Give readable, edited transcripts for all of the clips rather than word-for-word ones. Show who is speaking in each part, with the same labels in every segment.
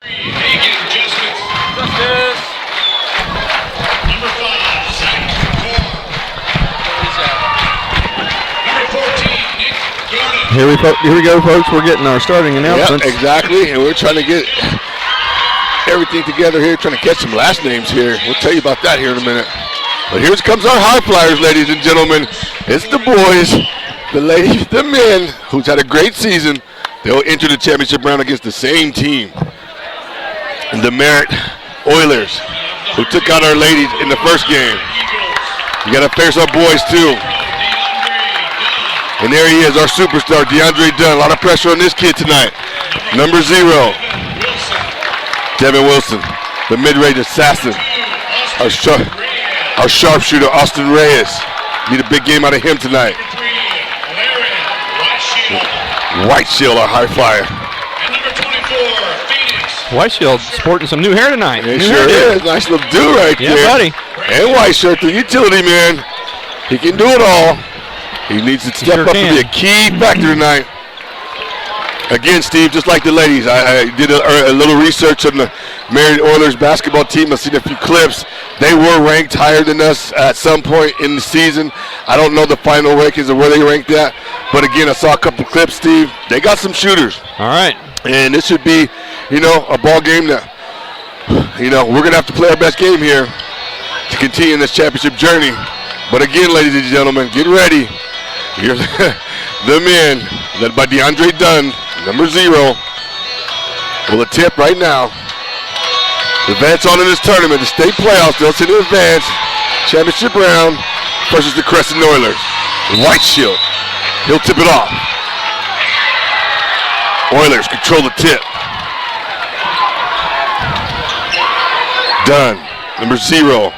Speaker 1: Number 5, Zach Moore. Number 14, Nick Gordon.
Speaker 2: Here we go, folks. We're getting our starting announcements.
Speaker 3: Yep, exactly, and we're trying to get everything together here, trying to catch some last names here. We'll tell you about that here in a minute. But here comes our high flyers, ladies and gentlemen. It's the boys, the ladies, the men, who's had a great season. They'll enter the championship round against the same team, the Merritt Oilers, who took out our ladies in the first game. We got to face our boys too. And there he is, our superstar, DeAndre Dunn. A lot of pressure on this kid tonight. Number 0, Devin Wilson, the mid-range assassin. Our sharpshooter, Austin Reyes. Need a big game out of him tonight. White Shield, our high flyer.
Speaker 1: And number 24, Phoenix.
Speaker 2: White Shield sporting some new hair tonight.
Speaker 3: It sure is. Nice little do right there.
Speaker 2: Yeah, buddy.
Speaker 3: And White Shirt, the utility man. He can do it all. He needs to step up and be a key factor tonight. Again, Steve, just like the ladies, I did a little research on the Merritt Oilers basketball team. I've seen a few clips. They were ranked higher than us at some point in the season. I don't know the final rankings of where they ranked at. But again, I saw a couple clips, Steve. They got some shooters.
Speaker 2: All right.
Speaker 3: And this should be, a ball game that, we're going to have to play our best game here to continue this championship journey. But again, ladies and gentlemen, get ready. Here's the men, led by DeAndre Dunn, number 0. Will a tip right now. Advance on in this tournament, the state playoffs. They'll send an advance. Championship round versus the Crescent Oilers. White Shield. He'll tip it off. Oilers control the tip. Dunn, number 0.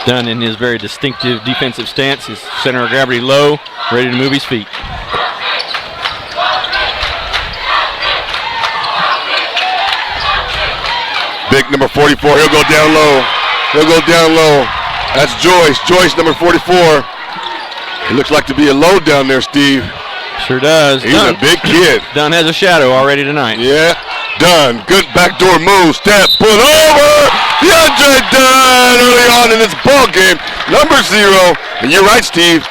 Speaker 2: Dunn in his very distinctive defensive stance. His center of gravity low, ready to move his feet.
Speaker 3: Big number 44, he'll go down low. That's Joyce. Joyce, number 44. He looks like to be a load down there, Steve.
Speaker 2: Sure does.
Speaker 3: He's a big kid.
Speaker 2: Dunn has a shadow already tonight.
Speaker 3: Yeah. Dunn, good backdoor move, step, put over. DeAndre Dunn early on in this ball game. Number 0. And you're right, Steve.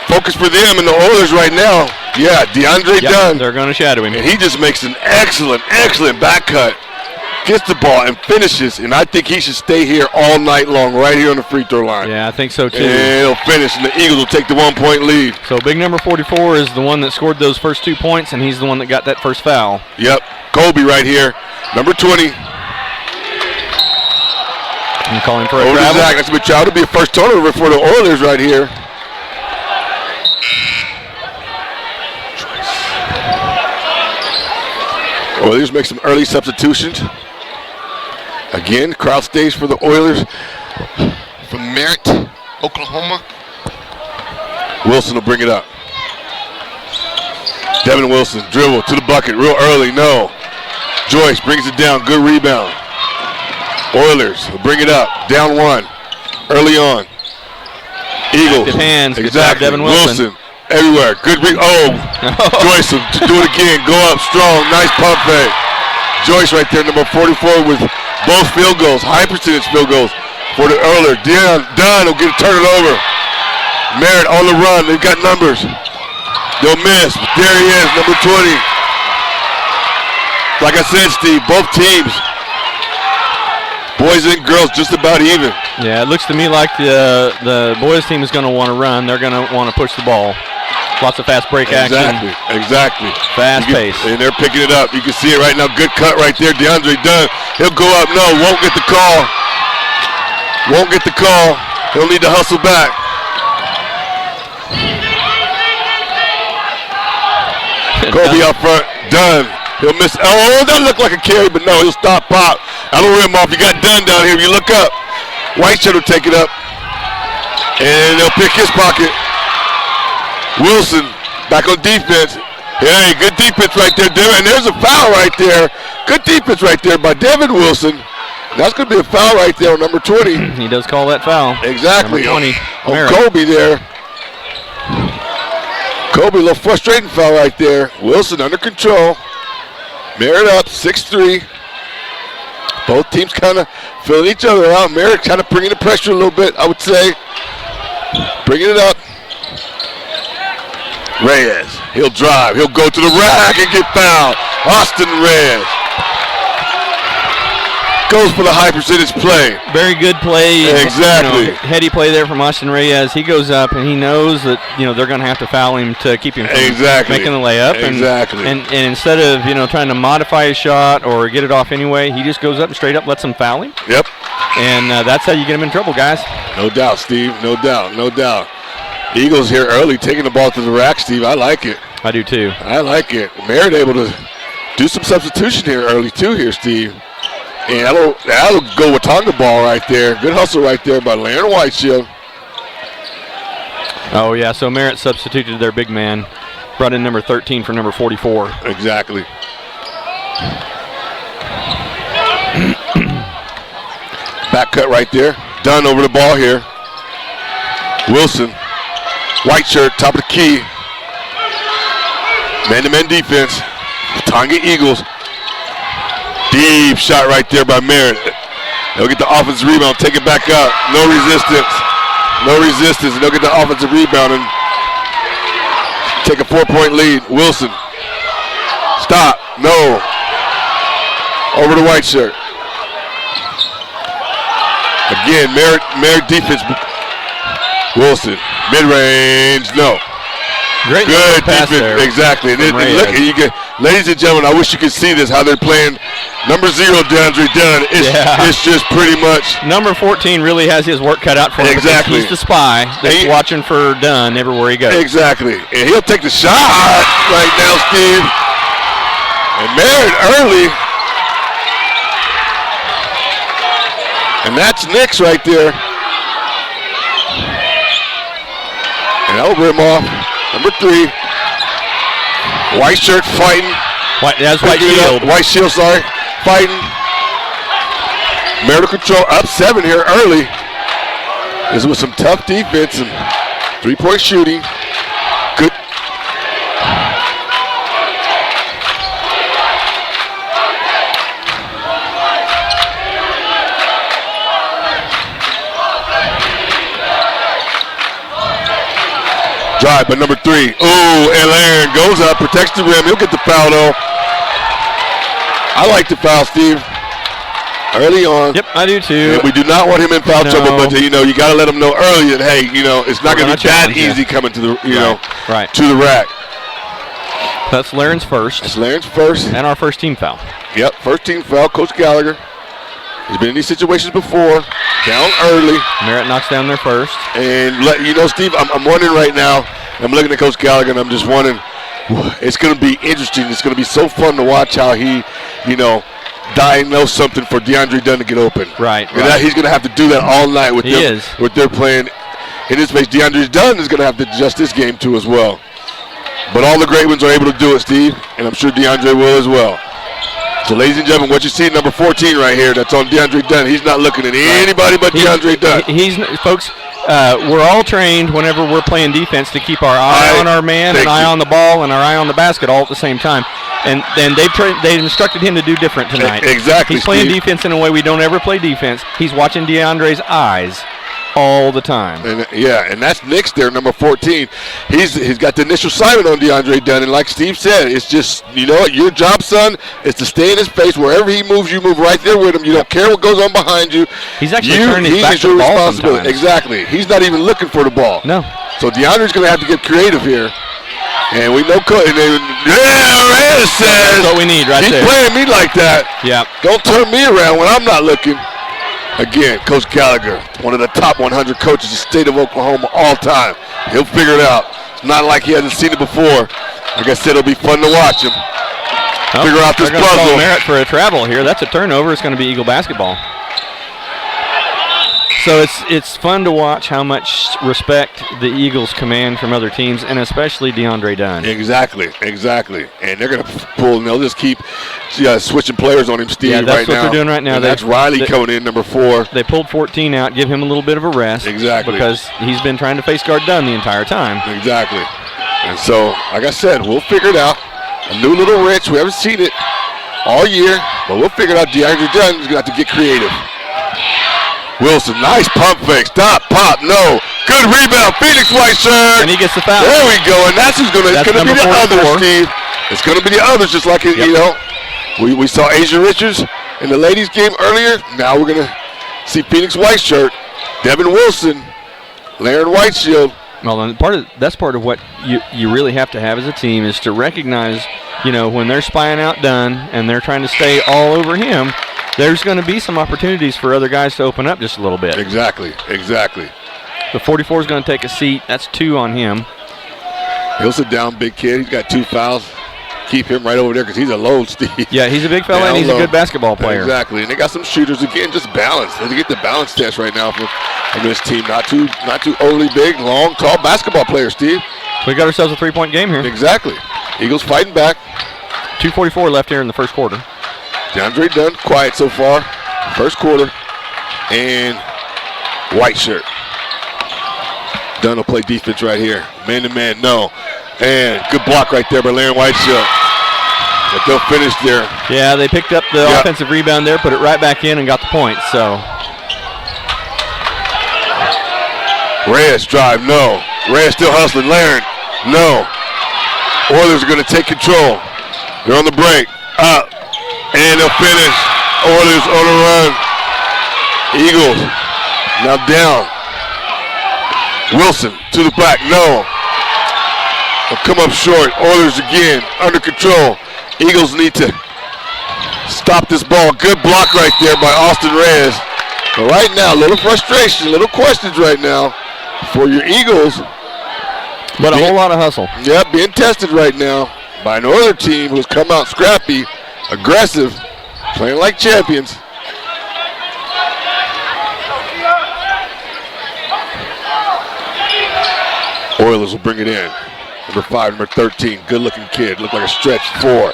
Speaker 3: Focus for them and the Oilers right now. Yeah, DeAndre Dunn.
Speaker 2: They're going to shadow him.
Speaker 3: And he just makes an excellent back cut. Gets the ball and finishes, and I think he should stay here all night long, right here on the free throw line.
Speaker 2: Yeah, I think so too.
Speaker 3: And he'll finish, and the Eagles will take the 1-point lead.
Speaker 2: So big number 44 is the one that scored those first 2 points, and he's the one that got that first foul.
Speaker 3: Yep, Colby right here, number 20.
Speaker 2: I'm calling for a
Speaker 3: travel. Zach. That's going to be travel. It'll be a first turnover for the Oilers right here. Oilers make some early substitutions. Again, crowd stays for the Oilers from Merritt, Oklahoma. Wilson will bring it up. Devin Wilson, dribble to the bucket real early, no. Joyce brings it down, good rebound. Oilers will bring it up, down 1, early on. Eagles,
Speaker 2: good hands,
Speaker 3: exactly.
Speaker 2: Good job, Devin Wilson.
Speaker 3: Everywhere, good Joyce will do it again, go up strong, nice pump fake. Joyce right there, number 44 with both field goals, high percentage field goals for the Oilers. Dunn will turn it over. Merritt on the run, they've got numbers. They'll miss, but there he is, number 20. Like I said, Steve, both teams, boys and girls, just about even.
Speaker 2: Yeah, it looks to me like the boys team is going to want to run. They're going to want to push the ball. Lots of fast break action.
Speaker 3: Exactly.
Speaker 2: Fast pace.
Speaker 3: And they're picking it up. You can see it right now. Good cut right there. DeAndre Dunn. He'll go up. No, won't get the call. He'll need to hustle back. Kobe up front. Dunn. He'll miss. Oh, that looked like a carry, but no, he'll stop pop. Out of rim off. You got Dunn down here. If you look up, White Shirt will take it up. And they'll pick his pocket. Wilson back on defense. Hey, good defense right there, Devin. And there's a foul right there. Good defense right there by Devin Wilson. That's going to be a foul right there on number 20.
Speaker 2: He does call that foul.
Speaker 3: Exactly.
Speaker 2: Number 20.
Speaker 3: On Kobe there. Kobe, a little frustrating foul right there. Wilson under control. Merritt up 6-3. Both teams kind of filling each other out. Merritt kind of bringing the pressure a little bit, I would say. Bringing it up. Reyes, he'll drive. He'll go to the rack and get fouled. Austin Reyes goes for the high percentage play.
Speaker 2: Very good play.
Speaker 3: Exactly.
Speaker 2: Heady play there from Austin Reyes. He goes up and he knows that they're going to have to foul him to keep him from making the layup.
Speaker 3: Exactly.
Speaker 2: And instead of trying to modify his shot or get it off anyway, he just goes up and straight up lets them foul him.
Speaker 3: Yep.
Speaker 2: And that's how you get him in trouble, guys.
Speaker 3: No doubt, Steve. No doubt. No doubt. Eagles here early, taking the ball to the rack, Steve. I like it.
Speaker 2: I do too.
Speaker 3: I like it. Merritt able to do some substitution here early too here, Steve. And that'll go Watonga ball right there. Good hustle right there by Laren Whiteshield.
Speaker 2: Oh, yeah, so Merritt substituted their big man. Brought in number 13 for number 44.
Speaker 3: Exactly. Back cut right there. Dunn over the ball here. Wilson. White shirt, top of the key. Man-to-man defense. Watonga Eagles. Deep shot right there by Merritt. They'll get the offensive rebound, take it back up. No resistance. No resistance. And they'll get the offensive rebound and take a 4-point lead. Wilson. Stop. No. Over the white shirt. Again, Merritt defense. Wilson. Mid-range. No.
Speaker 2: Great
Speaker 3: good
Speaker 2: pass
Speaker 3: defense.
Speaker 2: there.
Speaker 3: Exactly. And look, ladies and gentlemen, I wish you could see this, how they're playing. Number 0, DeAndre Dunn. It's just pretty much.
Speaker 2: Number 14 really has his work cut out for him.
Speaker 3: Exactly.
Speaker 2: He's the spy that's watching for Dunn everywhere he goes.
Speaker 3: Exactly. And he'll take the shot right now, Steve. And Merritt early. And that's Nix right there. And that'll rim off. Number 3. White shirt fighting.
Speaker 2: That's White Shield.
Speaker 3: White Shield, sorry. Fighting. Merritt control up 7 here early. This was some tough defense and 3-point shooting. Good. Drive by number 3. Ooh, and Aaron goes up, protects the rim. He'll get the foul though. I like the foul, Steve. Early on.
Speaker 2: Yep, I do too.
Speaker 3: And we do not want him in foul trouble, but you got to let him know early that hey, it's not going to be that easy coming to the to the rack.
Speaker 2: That's Laren's first.
Speaker 3: That's Laren's first.
Speaker 2: And our first team foul.
Speaker 3: Yep, first team foul. Coach Gallagher. He's been in these situations before. Down early.
Speaker 2: Merritt knocks down their first.
Speaker 3: And Steve, I'm wondering right now. I'm looking at Coach Gallagher, and I'm just wondering. It's going to be interesting. It's going to be so fun to watch how he, diagnose something for DeAndre Dunn to get open.
Speaker 2: Right.
Speaker 3: He's going to have to do that all night with with their playing in his face. DeAndre Dunn is going to have to adjust this game too as well. But all the great ones are able to do it, Steve, and I'm sure DeAndre will as well. So, ladies and gentlemen, what you see, number 14 right here, that's on DeAndre Dunn. He's not looking at anybody but DeAndre Dunn.
Speaker 2: Folks, we're all trained whenever we're playing defense to keep our eye on our man, an eye on the ball, and our eye on the basket all at the same time. And they've instructed him to do different tonight.
Speaker 3: Exactly,
Speaker 2: He's playing defense in a way we don't ever play defense. He's watching DeAndre's eyes all the time.
Speaker 3: And that's Nix there, number 14. He's got the initial assignment on DeAndre Dunn, and like Steve said, it's just, your job, son, is to stay in his face. Wherever he moves, you move right there with him. You don't care what goes on behind you.
Speaker 2: He's actually turning his back to the ball sometimes.
Speaker 3: Exactly. He's not even looking for the ball.
Speaker 2: No.
Speaker 3: So DeAndre's going to have to get creative here. And we know Reyes says
Speaker 2: that's what we need right there.
Speaker 3: He's playing me like that.
Speaker 2: Yeah.
Speaker 3: Don't turn me around when I'm not looking. Again, Coach Gallagher, one of the top 100 coaches in the state of Oklahoma all time. He'll figure it out. It's not like he hasn't seen it before. Like I said, it'll be fun to watch him figure out this puzzle.
Speaker 2: Call Merritt for a travel here. That's a turnover. It's going to be Eagle basketball. So it's fun to watch how much respect the Eagles command from other teams, and especially DeAndre Dunn.
Speaker 3: Exactly. And they're going to pull, and they'll just keep switching players on him, Steve, right now.
Speaker 2: That's what they're doing right now.
Speaker 3: And that's Riley coming in, number 4.
Speaker 2: They pulled 14 out, give him a little bit of a rest.
Speaker 3: Exactly.
Speaker 2: Because he's been trying to face guard Dunn the entire time.
Speaker 3: Exactly. And so, like I said, we'll figure it out. A new little wrench. We haven't seen it. all year, but we'll figure it out. DeAndre Dunn is going to have to get creative. Wilson, nice pump fake. Stop, pop, no. Good rebound, Phoenix White shirt.
Speaker 2: And he gets the foul.
Speaker 3: There we go, and that's who's going to be the
Speaker 2: 44.
Speaker 3: others, Steve. It's going to be the others, just like, you know, we saw Asia Richards in the ladies' game earlier. Now we're going to see Phoenix White shirt, Devin Wilson, Laren Whiteshield.
Speaker 2: Well, and that's part of what you really have to have as a team is to recognize, you know, when they're spying out Dunn and they're trying to stay all over him, there's going to be some opportunities for other guys to open up just a little bit.
Speaker 3: Exactly.
Speaker 2: The 44 is going to take a seat. That's 2 on him.
Speaker 3: He'll sit down, big kid. He's got 2 fouls. Keep him right over there because he's a load, Steve.
Speaker 2: Yeah, he's a big fella and he's a good basketball player.
Speaker 3: Exactly, and they got some shooters again, just balance. They get the balance test right now from this team. Not too overly big, long, tall basketball players, Steve.
Speaker 2: We got ourselves a 3-point game here.
Speaker 3: Exactly. Eagles fighting back.
Speaker 2: 2:44 left here in the first quarter.
Speaker 3: DeAndre Dunn quiet so far. First quarter, and white shirt. Dunn will play defense right here. Man to man, no. And good block right there by Laren Whiteshield. But they'll finish there.
Speaker 2: Yeah, they picked up the offensive rebound there, put it right back in, and got the point. So
Speaker 3: Reyes drive, no. Reyes still hustling. Laren, no. Oilers are going to take control. They're on the break. Up. And they'll finish. Oilers on the run. Eagles now down. Wilson to the back, no. They'll come up short. Oilers again under control. Eagles need to stop this ball. Good block right there by Austin Reyes. But right now, a little frustration, a little questions right now for your Eagles.
Speaker 2: But a whole lot of hustle.
Speaker 3: Yeah, being tested right now by an Oiler team who's come out scrappy, aggressive, playing like champions. Oilers will bring it in. Number 5, number 13, good-looking kid. Look like a stretch 4.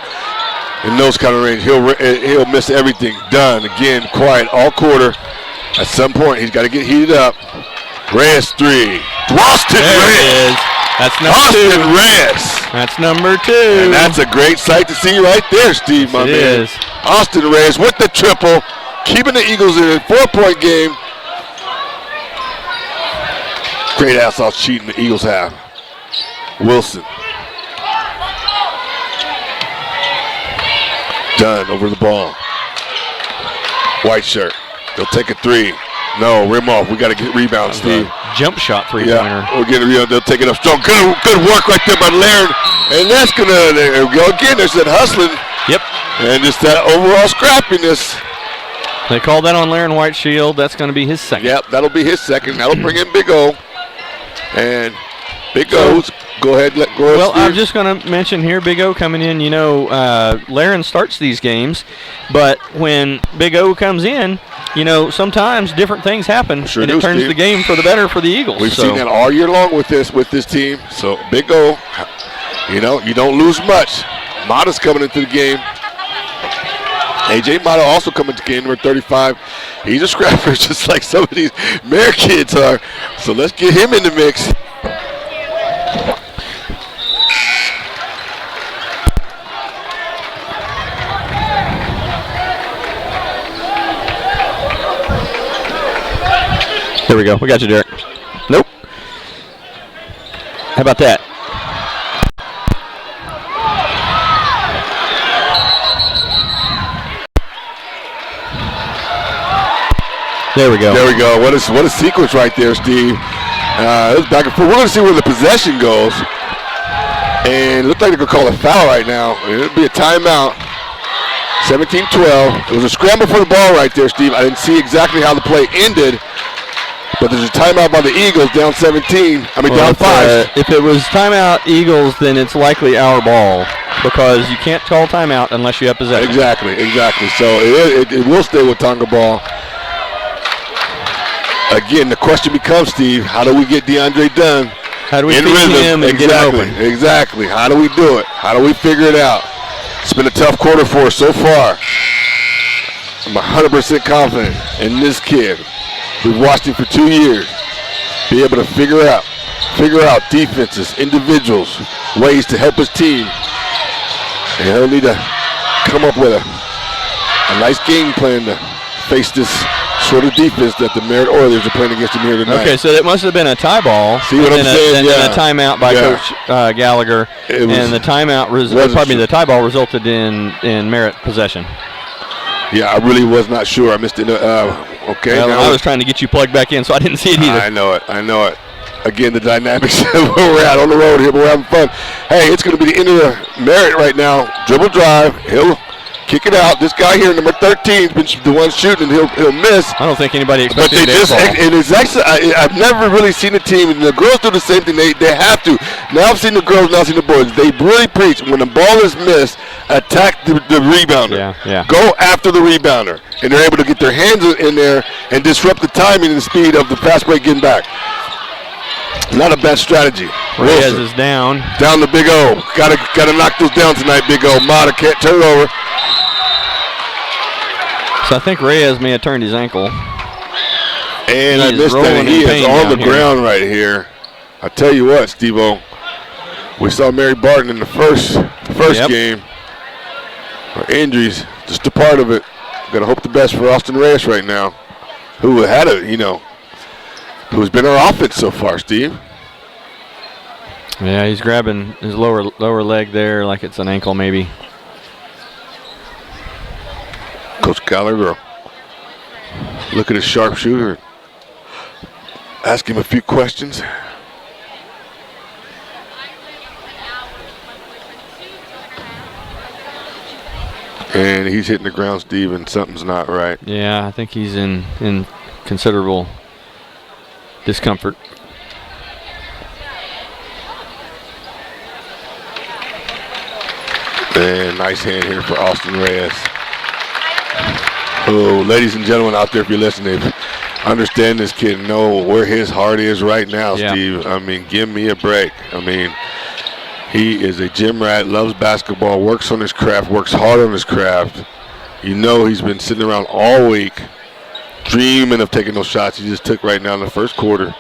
Speaker 3: In those kind of range, he'll miss everything. Done again, quiet all quarter. At some point, he's got to get heated up. Reyes 3. Austin Reyes.
Speaker 2: That's number
Speaker 3: Austin
Speaker 2: 2.
Speaker 3: Reyes.
Speaker 2: That's number 2.
Speaker 3: And that's a great sight to see right there, Steve, my man.
Speaker 2: It is.
Speaker 3: Austin Reyes with the triple, keeping the Eagles in a 4-point game. Great ass off cheating the Eagles have. Wilson. Dunn over the ball. White shirt. They'll take a 3. No, rim off. We got to get rebounds, Steve.
Speaker 2: Jump shot 3-pointer.
Speaker 3: Yeah, we'll get a rebound. They'll take it up strong. Good work right there by Laren. And that's going to, there we go again. There's that hustling.
Speaker 2: Yep.
Speaker 3: And just that overall scrappiness.
Speaker 2: They call that on Laren Whiteshield. That's going to be his second.
Speaker 3: Yep, that'll be his second. That'll bring in Big O. And Big O's, go ahead.
Speaker 2: Well, I'm just going to mention here, Big O coming in. You know, Laren starts these games, but when Big O comes in, you know, sometimes different things happen, and it turns the game for the better for the Eagles.
Speaker 3: We've seen that all year long with this team. So Big O, you know, you don't lose much. Mata's coming into the game. AJ Mata also coming to game, number 35. He's a scrapper just like some of these Merritt kids are. So let's get him in the mix.
Speaker 2: There we go. We got you, Derek. Nope. How about that? There we go.
Speaker 3: There we go. What a sequence right there, Steve. It's back and forth. We're going to see where the possession goes. And it looked like they're going to call a foul right now. It'll be a timeout. 17-12. It was a scramble for the ball right there, Steve. I didn't see exactly how the play ended. But there's a timeout by the Eagles down 17. Down 5.
Speaker 2: If it was timeout Eagles, then it's likely our ball because you can't call timeout unless you have possession.
Speaker 3: Exactly. So it will stay with Tonga ball. Again, the question becomes, Steve, how do we get DeAndre Dunn
Speaker 2: How do we
Speaker 3: in
Speaker 2: feed
Speaker 3: rhythm?
Speaker 2: him and get him open?
Speaker 3: Exactly. How do we do it? How do we figure it out? It's been a tough quarter for us so far. I'm 100% confident in this kid. We've watched him for 2 years. Be able to figure out defenses, individuals, ways to help his team. And he'll need to come up with a a nice game plan to face this sort of defense that the Merritt Oilers are playing against them here tonight.
Speaker 2: Okay, so it must have been a tie ball.
Speaker 3: See what I'm saying?
Speaker 2: And then a timeout by Coach Gallagher. And the timeout, the tie ball resulted in Merritt possession.
Speaker 3: Yeah, I really was not sure. I missed it. Okay.
Speaker 2: Well, I was trying to get you plugged back in, so I didn't see it either.
Speaker 3: I know it. Again, the dynamics of where we're at on the road here, but we're having fun. Hey, it's going to be the end of the Merritt right now. Dribble drive. He'll kick it out. This guy here, number 13, has been the one shooting, and he'll miss.
Speaker 2: I don't think anybody expected
Speaker 3: it. And it's actually, I've never really seen a team, and the girls do the same thing. They have to. Now I've seen the girls, now I've seen the boys. They really preach, when the ball is missed, attack the rebounder.
Speaker 2: Yeah.
Speaker 3: Go after the rebounder. And they're able to get their hands in there and disrupt the timing and the speed of the fast break getting back. Not a bad strategy.
Speaker 2: Reyes is down.
Speaker 3: Down to Big O. Gotta knock those down tonight, Big O. Mata can't turn it over.
Speaker 2: So I think Reyes may have turned his ankle.
Speaker 3: And I missed that. He is on the ground right here. I tell you what, Steve-O. We saw Mary Barton in the first game. Her injuries, just a part of it. Gotta hope the best for Austin Reyes right now, who had who's been our offense so far, Steve.
Speaker 2: Yeah, he's grabbing his lower leg there like it's an ankle maybe.
Speaker 3: Coach Gallagher, look at his sharpshooter. Ask him a few questions. And he's hitting the ground, Steve, and something's not right.
Speaker 2: Yeah, I think he's in considerable discomfort.
Speaker 3: And nice hand here for Austin Reyes. Oh, ladies and gentlemen out there, if you're listening, understand this kid, know where his heart is right now, Steve. I mean, give me a break. I mean, he is a gym rat, loves basketball, works on his craft, works hard on his craft. You know he's been sitting around all week dreaming of taking those shots he just took right now in the first quarter.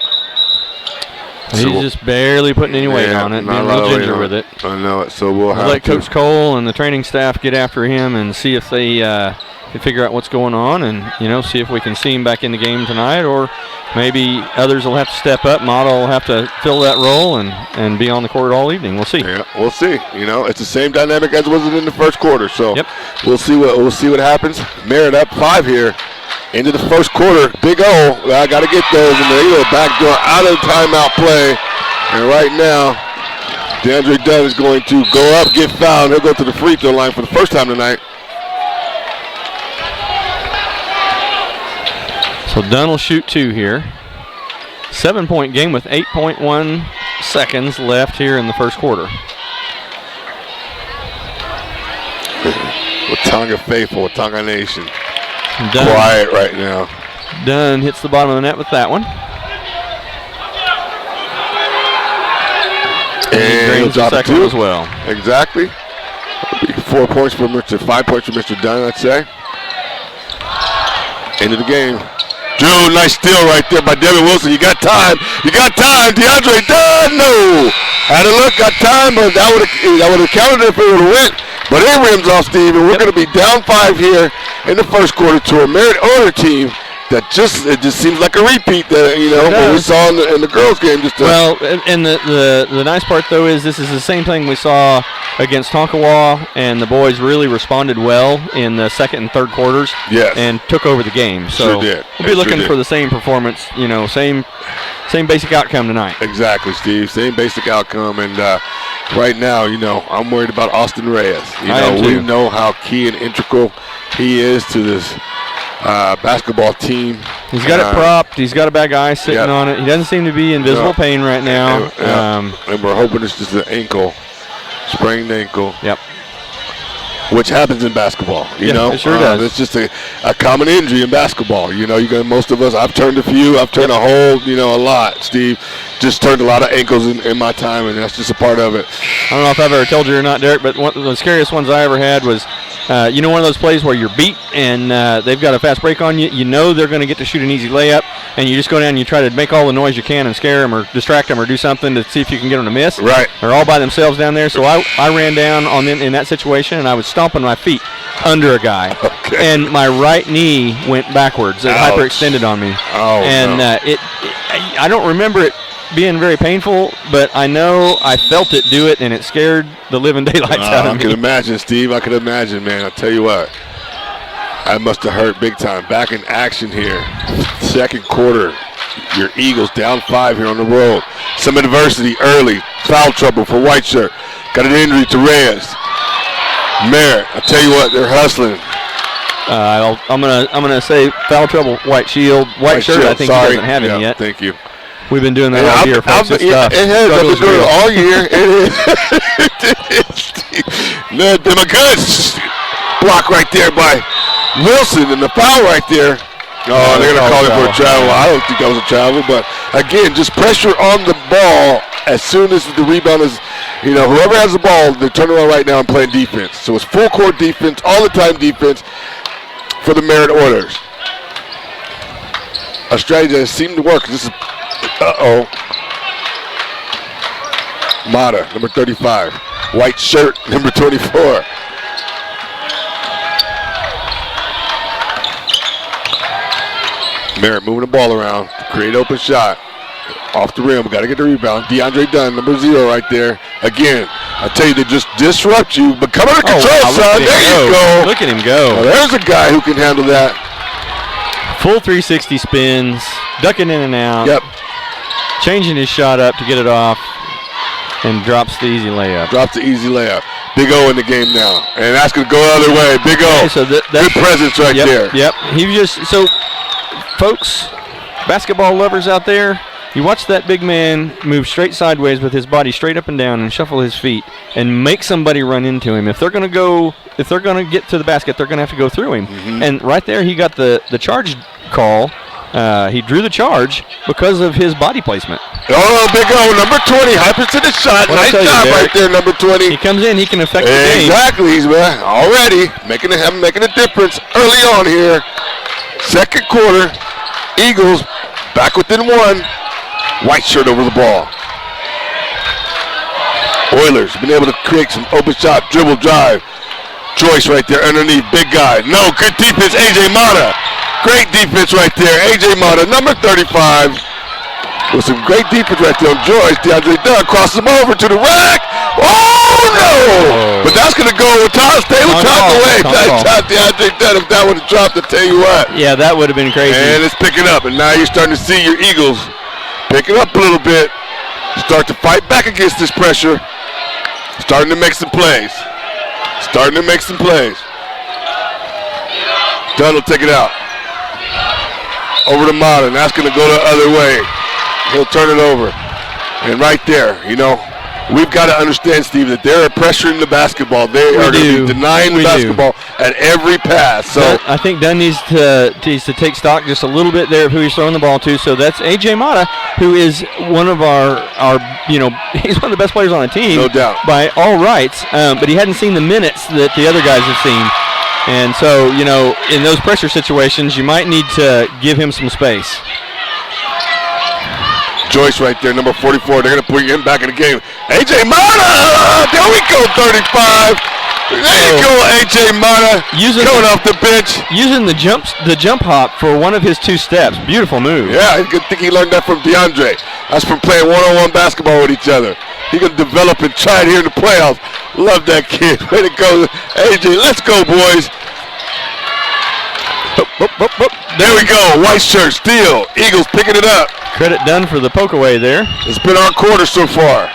Speaker 2: He's just barely putting any weight on it, being a little ginger with it.
Speaker 3: I know it, so we'll have
Speaker 2: let Coach Cole and the training staff get after him and see if they can figure out what's going on and, see if we can see him back in the game tonight, or maybe others will have to step up. Mata will have to fill that role and be on the court all evening. We'll see.
Speaker 3: Yeah, we'll see. It's the same dynamic as was in the first quarter. So we'll see what happens. Merritt up 5 here into the first quarter. Big O, I got to get those in the backdoor out of timeout play. And right now, DeAndre Dunn is going to go up, get fouled. He'll go to the free throw line for the first time tonight.
Speaker 2: So Dunn will shoot 2 here. 7-point game with 8.1 seconds left here in the first quarter.
Speaker 3: Watonga faithful, Watonga Nation.
Speaker 2: Dunn,
Speaker 3: quiet right now.
Speaker 2: Dunn hits the bottom of the net with that one.
Speaker 3: And he'll drop
Speaker 2: the second
Speaker 3: 2
Speaker 2: as well.
Speaker 3: Exactly. 4 points for Mr. 5 points for Mr. Dunn, I'd say. End of the game. Drew, nice steal right there by Devin Wilson. You got time. DeAndre Dunn, no. Had a look, got time, but that would have counted if it would have went. But it rims off, Steve, and we're going to be down 5 here in the first quarter to a Merritt Oiler team that it just seems like a repeat that what we saw in the girls' game.
Speaker 2: Well, and the nice part though is this is the same thing we saw against Tonkawa, and the boys really responded well in the second and third quarters.
Speaker 3: Yes.
Speaker 2: And took over the game. So
Speaker 3: sure did.
Speaker 2: We'll be looking for the same performance. Same basic outcome tonight.
Speaker 3: Exactly, Steve. Same basic outcome, and right now, I'm worried about Austin Reyes. We know how key and integral he is to this basketball team.
Speaker 2: He's got it propped. He's got a bag of ice sitting on it. He doesn't seem to be in visible pain right now.
Speaker 3: And we're hoping it's just an ankle, sprained ankle.
Speaker 2: Yep.
Speaker 3: Which happens in basketball,
Speaker 2: It sure does.
Speaker 3: It's just a common injury in basketball. You got most of us. I've turned a few. I've turned a whole, a lot. Steve just turned a lot of ankles in my time, and that's just a part of it.
Speaker 2: I don't know if I've ever told you or not, Derek, but one of the scariest ones I ever had was one of those plays where you're beat and they've got a fast break on you. You know they're going to get to shoot an easy layup, and you just go down and you try to make all the noise you can and scare them or distract them or do something to see if you can get them to miss.
Speaker 3: Right.
Speaker 2: They're all by themselves down there. So I ran down on them in that situation, and I was stomping my feet under a guy, and my right knee went backwards. It hyperextended on me.
Speaker 3: Oh,
Speaker 2: and
Speaker 3: no.
Speaker 2: I don't remember it being very painful, but I know I felt it do it, and it scared the living daylights out of me.
Speaker 3: I can imagine, Steve. I can imagine, man. I'll tell you what. I must have hurt big time. Back in action here. Second quarter. Your Eagles down 5 here on the road. Some adversity early. Foul trouble for White Shirt. Got an injury to Reyes. Merritt, I tell you what, they're hustling.
Speaker 2: I'm gonna say foul trouble. White Shield. White Shirt. I think he doesn't have any yet.
Speaker 3: Thank you.
Speaker 2: We've been doing that all year, folks.
Speaker 3: It has. I've been doing it all year. It is. No, my goodness. Block right there by Wilson, and the foul right there. Oh, they're going to call it for a travel. I don't think that was a travel, but again, just pressure on the ball as soon as the rebound is, whoever has the ball, they're turning around right now and playing defense. So it's full court defense, all the time defense for the Merritt Oilers. A strategy that seemed to work. This is, Mata, number 35. White Shirt, number 24. Merritt moving the ball around, create open shot. Off the rim, got to get the rebound. DeAndre Dunn, number 0 right there. Again, I tell you, they just disrupt you, but come under control, son. There you go.
Speaker 2: Look at him go.
Speaker 3: Well, there's a guy who can handle that.
Speaker 2: Full 360 spins, ducking in and out.
Speaker 3: Yep.
Speaker 2: Changing his shot up to get it off, and drops the easy layup.
Speaker 3: Drops the easy layup. Big O in the game now, and that's going to go the other way. Big O.
Speaker 2: Okay, so that's
Speaker 3: good presence right there.
Speaker 2: Yep. Folks, basketball lovers out there, you watch that big man move straight sideways with his body straight up and down and shuffle his feet and make somebody run into him. If they're going to get to the basket, they're going to have to go through him. Mm-hmm. And right there, he got the charge call. He drew the charge because of his body placement.
Speaker 3: Oh, Big O, number 20, hyper to the shot. Nice job right there, number 20.
Speaker 2: He comes in, he can affect the game.
Speaker 3: Exactly, he's already making a difference early on here. Second quarter, Eagles back within 1. White Shirt over the ball. Oilers been able to create some open shot, dribble, drive. Joyce right there underneath, big guy. No, good defense, A.J. Mata. Great defense right there, A.J. Mata, number 35. With some great defense right there on Joyce. DeAndre Dunn crosses him over to the rack. Oh, no! But that's going to go with Todd. Stay with Todd away. Nice shot, DeAndre Dunn. If that would have dropped, I'll tell you what.
Speaker 2: Yeah, that would have been crazy.
Speaker 3: And it's picking up, and now you're starting to see your Eagles pick it up a little bit. Start to fight back against this pressure. Starting to make some plays. Dunn will take it out. Over to Mata, and that's going to go the other way. He'll turn it over. And right there, we've got to understand, Steve, that they're pressuring the basketball. They are going to be denying the basketball at every pass. So
Speaker 2: I think Dunn needs to take stock just a little bit there of who he's throwing the ball to. So that's A.J. Mata, who is one of our he's one of the best players on the team.
Speaker 3: No doubt.
Speaker 2: By all rights. But he hadn't seen the minutes that the other guys have seen. And so, in those pressure situations, you might need to give him some space.
Speaker 3: Joyce right there, number 44. They're going to put him back in the game. A.J. Mata! There we go, 35. There you go, A.J. Mata. Coming off the bench.
Speaker 2: Using the jump hop for one of his 2 steps. Beautiful move.
Speaker 3: Yeah, I think he learned that from DeAndre. That's from playing one-on-one basketball with each other. He can develop and try it here in the playoffs. Love that kid. Way to go, A.J. Let's go, boys. There we go. White Shirt, steal. Eagles picking it up.
Speaker 2: Credit Dunn for the poke away there.
Speaker 3: It's been our quarter so far.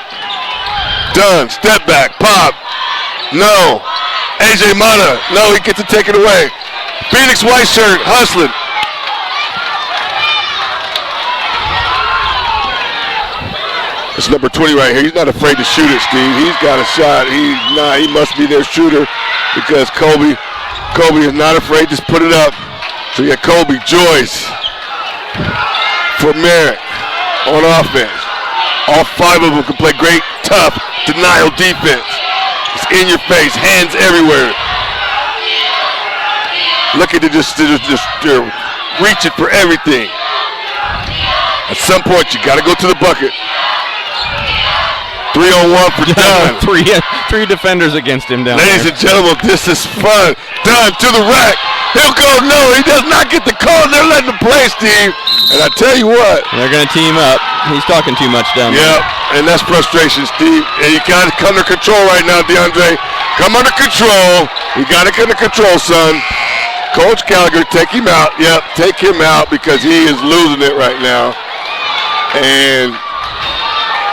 Speaker 3: Dunn, step back, pop. No. A.J. Mata. No, he gets to take it away. Phoenix White Shirt hustling. It's number 20 right here. He's not afraid to shoot it, Steve. He's got a shot. He must be their shooter because Kobe is not afraid to put it up. So you got Kobe, Joyce for Merritt on offense. All 5 of them can play great, tough, denial defense. It's in your face, hands everywhere. looking to just reach it for everything. At some point, you got to go to the bucket. 3-on-1 for Dunn.
Speaker 2: three defenders against him down
Speaker 3: Ladies
Speaker 2: there.
Speaker 3: and gentlemen, this is fun. Dunn to the rack. He'll go, no, he does not get the call. They're letting him play, Steve. And I tell you what.
Speaker 2: They're going to team up. He's talking too much down there.
Speaker 3: Yep, and that's frustration, Steve. And you got to come under control right now, DeAndre. Come under control. You got to come under control, son. Coach Gallagher, take him out. Yep, take him out because he is losing it right now. And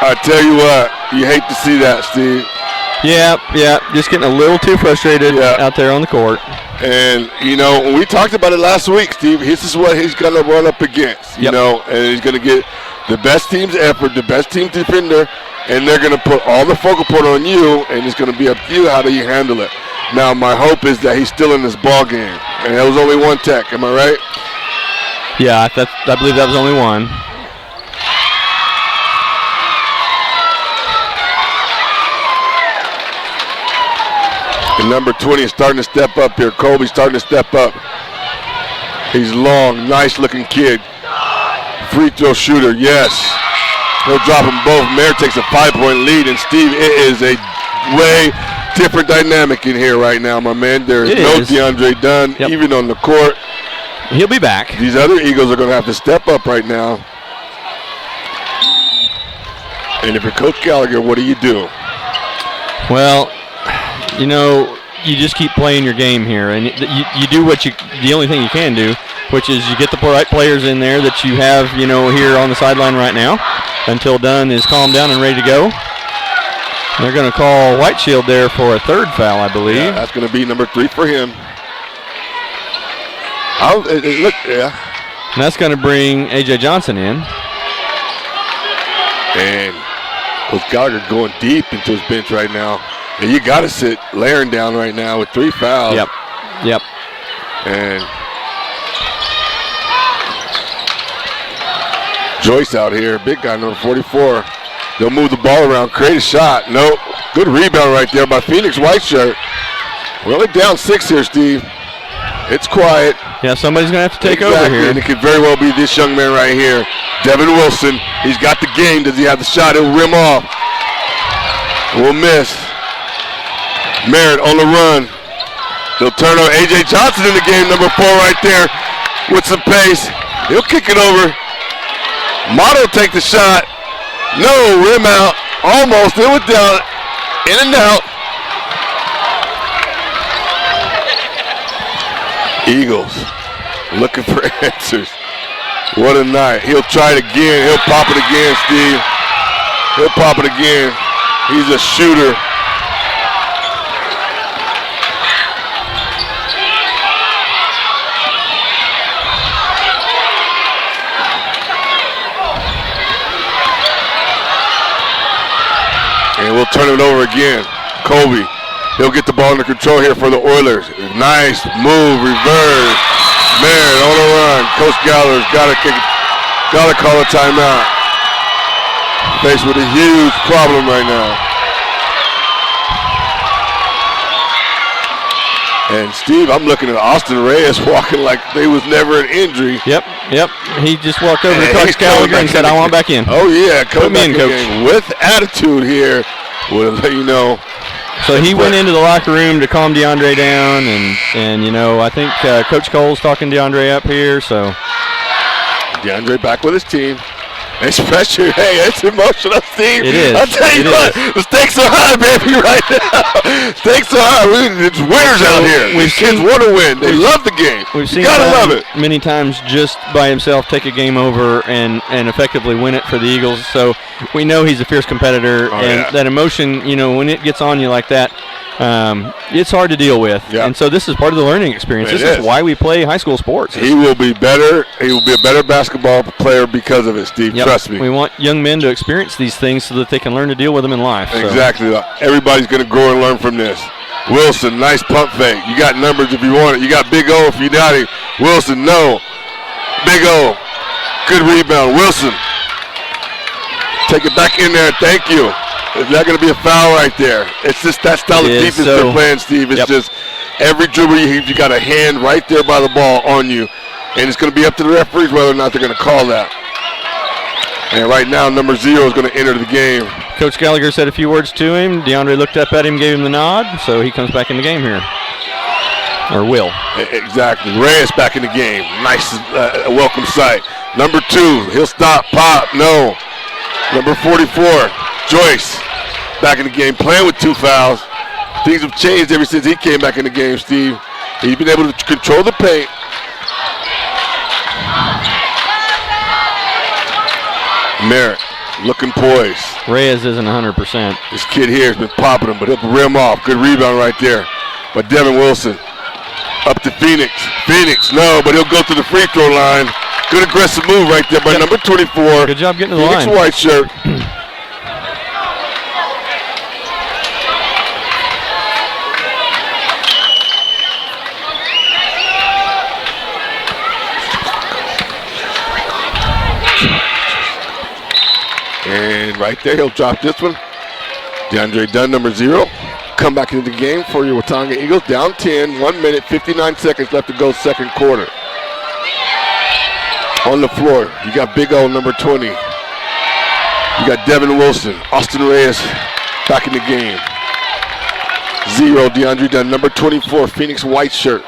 Speaker 3: I tell you what, you hate to see that, Steve.
Speaker 2: Yeah, just getting a little too frustrated out there on the court.
Speaker 3: And, you know, when we talked about it last week, Steve, this is what he's going to run up against, you know, and he's going to get the best team's effort, the best team's defender, and they're going to put all the focal point on you, and it's going to be up to you how do you handle it. Now, my hope is that he's still in this ball game, and that was only one tech, am I right?
Speaker 2: Yeah, I believe that was only one.
Speaker 3: And number 20 is starting to step up here. Colby's starting to step up. He's long, nice-looking kid. Free throw shooter, yes. He'll drop them both. Merritt takes a 5-point lead, and Steve, it is a way different dynamic in here right now, my man. There is no DeAndre Dunn, even on the court.
Speaker 2: He'll be back.
Speaker 3: These other Eagles are going to have to step up right now. And if you're Coach Gallagher, what do you do?
Speaker 2: Well, you know, you just keep playing your game here, and you do the only thing you can do, which is you get the right players in there that you have, you know, here on the sideline right now until Dunn is calmed down and ready to go. They're going to call White Shield there for a third foul, I believe.
Speaker 3: Yeah, that's going to be number 3 for him. And
Speaker 2: that's going to bring A.J. Johnson in.
Speaker 3: And Coach Gallagher going deep into his bench right now. And you got to sit Laren down right now with 3 fouls.
Speaker 2: Yep.
Speaker 3: And Joyce out here, big guy, number 44. They'll move the ball around, create a shot. Nope. Good rebound right there by Phoenix White Shirt. We're only down 6 here, Steve. It's quiet.
Speaker 2: Yeah, somebody's going to have to take over here.
Speaker 3: And it could very well be this young man right here, Devin Wilson. He's got the game. Does he have the shot? He'll rim off. We'll miss. Merritt on the run. They'll turn on A.J. Johnson in the game, number 4 right there with some pace. He'll kick it over. Motto take the shot. No, rim out. Almost. It was down. In and out. Eagles looking for answers. What a night. He'll try it again. He'll pop it again, Steve. He'll pop it again. He's a shooter. And we'll turn it over again. Colby. He'll get the ball under control here for the Oilers. Nice move, reverse. Merritt on the run. Coach Gallagher's got to call a timeout. Faced with a huge problem right now. And Steve, I'm looking at Austin Reyes walking like they was never an injury.
Speaker 2: Yep. He just walked over to Coach Gallagher and said, I want back in.
Speaker 3: Oh, yeah.
Speaker 2: Put me in, Coach.
Speaker 3: With attitude here. We'll let you know.
Speaker 2: So he went into the locker room to calm DeAndre down, and you know, I think Coach Cole's talking DeAndre up here, so.
Speaker 3: DeAndre back with his team. Especially, hey, it's emotional, Steve.
Speaker 2: It is.
Speaker 3: I'll tell you what, the stakes are high, baby, right now. Stakes are high. It's winners out here. These kids want to win. They love the game.
Speaker 2: We've seen
Speaker 3: gotta love it.
Speaker 2: Many times just by himself take a game over and effectively win it for the Eagles. So we know he's a fierce competitor, that emotion, you know, when it gets on you like that, it's hard to deal with.
Speaker 3: Yep.
Speaker 2: And so this is part of the learning experience. This is why we play high school sports.
Speaker 3: He will be better. He will be a better basketball player because of it, Steve.
Speaker 2: Yep.
Speaker 3: Trust me.
Speaker 2: We want young men to experience these things so that they can learn to deal with them in life.
Speaker 3: Exactly. So. Everybody's going to grow and learn from this. Wilson, nice pump fake. You got numbers if you want it. You got Big O if you doubt it. Wilson, no. Big O. Good rebound. Wilson. Take it back in there. Thank you. Is that going to be a foul right there? It's just that style of defense they're playing, Steve. It's just Every dribble you got a hand right there by the ball on you. And it's going to be up to the referees whether or not they're going to call that. And right now, number 0 is going to enter the game.
Speaker 2: Coach Gallagher said a few words to him. DeAndre looked up at him, gave him the nod, so he comes back in the game here. Or will.
Speaker 3: Exactly. Reyes back in the game. Nice welcome sight. Number 2, he'll stop, pop, no. Number 44, Joyce, back in the game, playing with 2 fouls. Things have changed ever since he came back in the game, Steve. He's been able to control the paint. Merritt looking poised.
Speaker 2: Reyes isn't 100%.
Speaker 3: This kid here has been popping him, but he'll rim off. Good rebound right there by Devin Wilson. Up to Phoenix. Phoenix, no, but he'll go to the free throw line. Good aggressive move right there by number 24.
Speaker 2: Good job getting to the
Speaker 3: Phoenix
Speaker 2: line.
Speaker 3: white shirt. And right there, he'll drop this one. DeAndre Dunn, number 0. Come back into the game for your Watonga Eagles. Down 10, 1 minute, 59 seconds left to go, second quarter. On the floor, you got Big O, number 20. You got Devin Wilson, Austin Reyes back in the game. 0, DeAndre Dunn, number 24, Phoenix white shirt.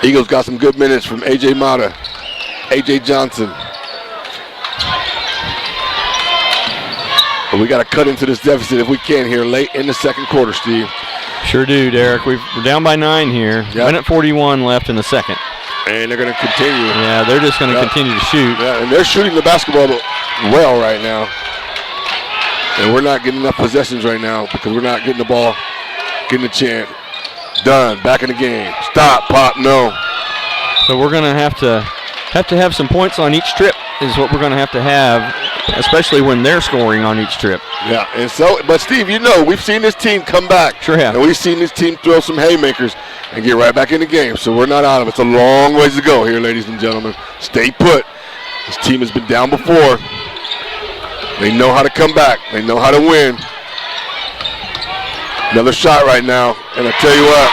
Speaker 3: Eagles got some good minutes from A.J. Mata, A.J. Johnson. But we got to cut into this deficit if we can here late in the second quarter, Steve.
Speaker 2: Sure do, Derek. We're down by 9 here.
Speaker 3: Yep.
Speaker 2: Minute 41 left in the second.
Speaker 3: And they're going to continue.
Speaker 2: Yeah, they're just going to continue to shoot.
Speaker 3: Yeah, and they're shooting the basketball well right now. And we're not getting enough possessions right now because we're not getting the ball, getting the chance. Done. Back in the game. Stop. Pop. No.
Speaker 2: So we're going to have some points on each trip is what we're going to have, especially when they're scoring on each trip.
Speaker 3: Yeah, and so, but Steve, you know, we've seen this team come back.
Speaker 2: Sure have.
Speaker 3: And we've seen this team throw some haymakers and get right back in the game. So we're not out of it. It's a long ways to go here, ladies and gentlemen. Stay put. This team has been down before. They know how to come back. They know how to win. Another shot right now. And I tell you what,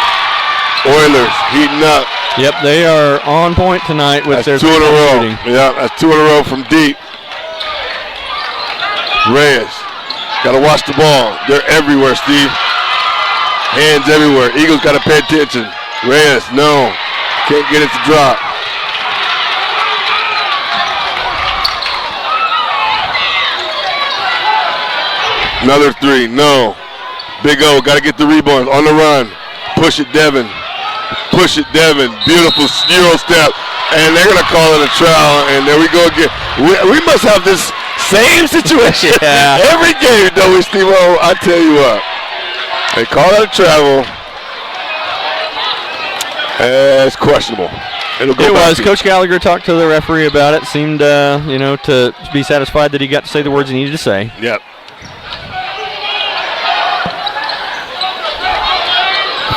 Speaker 3: Oilers heating up.
Speaker 2: Yep, they are on point tonight with their
Speaker 3: 2 in a row.
Speaker 2: shooting.
Speaker 3: Yeah, that's 2 in a row from deep. Reyes, got to watch the ball. They're everywhere, Steve. Hands everywhere. Eagles got to pay attention. Reyes, no. Can't get it to drop. Another 3, no. Big O, got to get the rebound. On the run. Push it, Devin. Push it, Devin. Beautiful Euro step. And they're going to call it a travel. And there we go again. We must have this same situation every game, don't we, Steve-O? I tell you what. They call it a travel. It's questionable.
Speaker 2: It was. Coach Gallagher talked to the referee about it. Seemed, to be satisfied that he got to say the words he needed to say.
Speaker 3: Yep.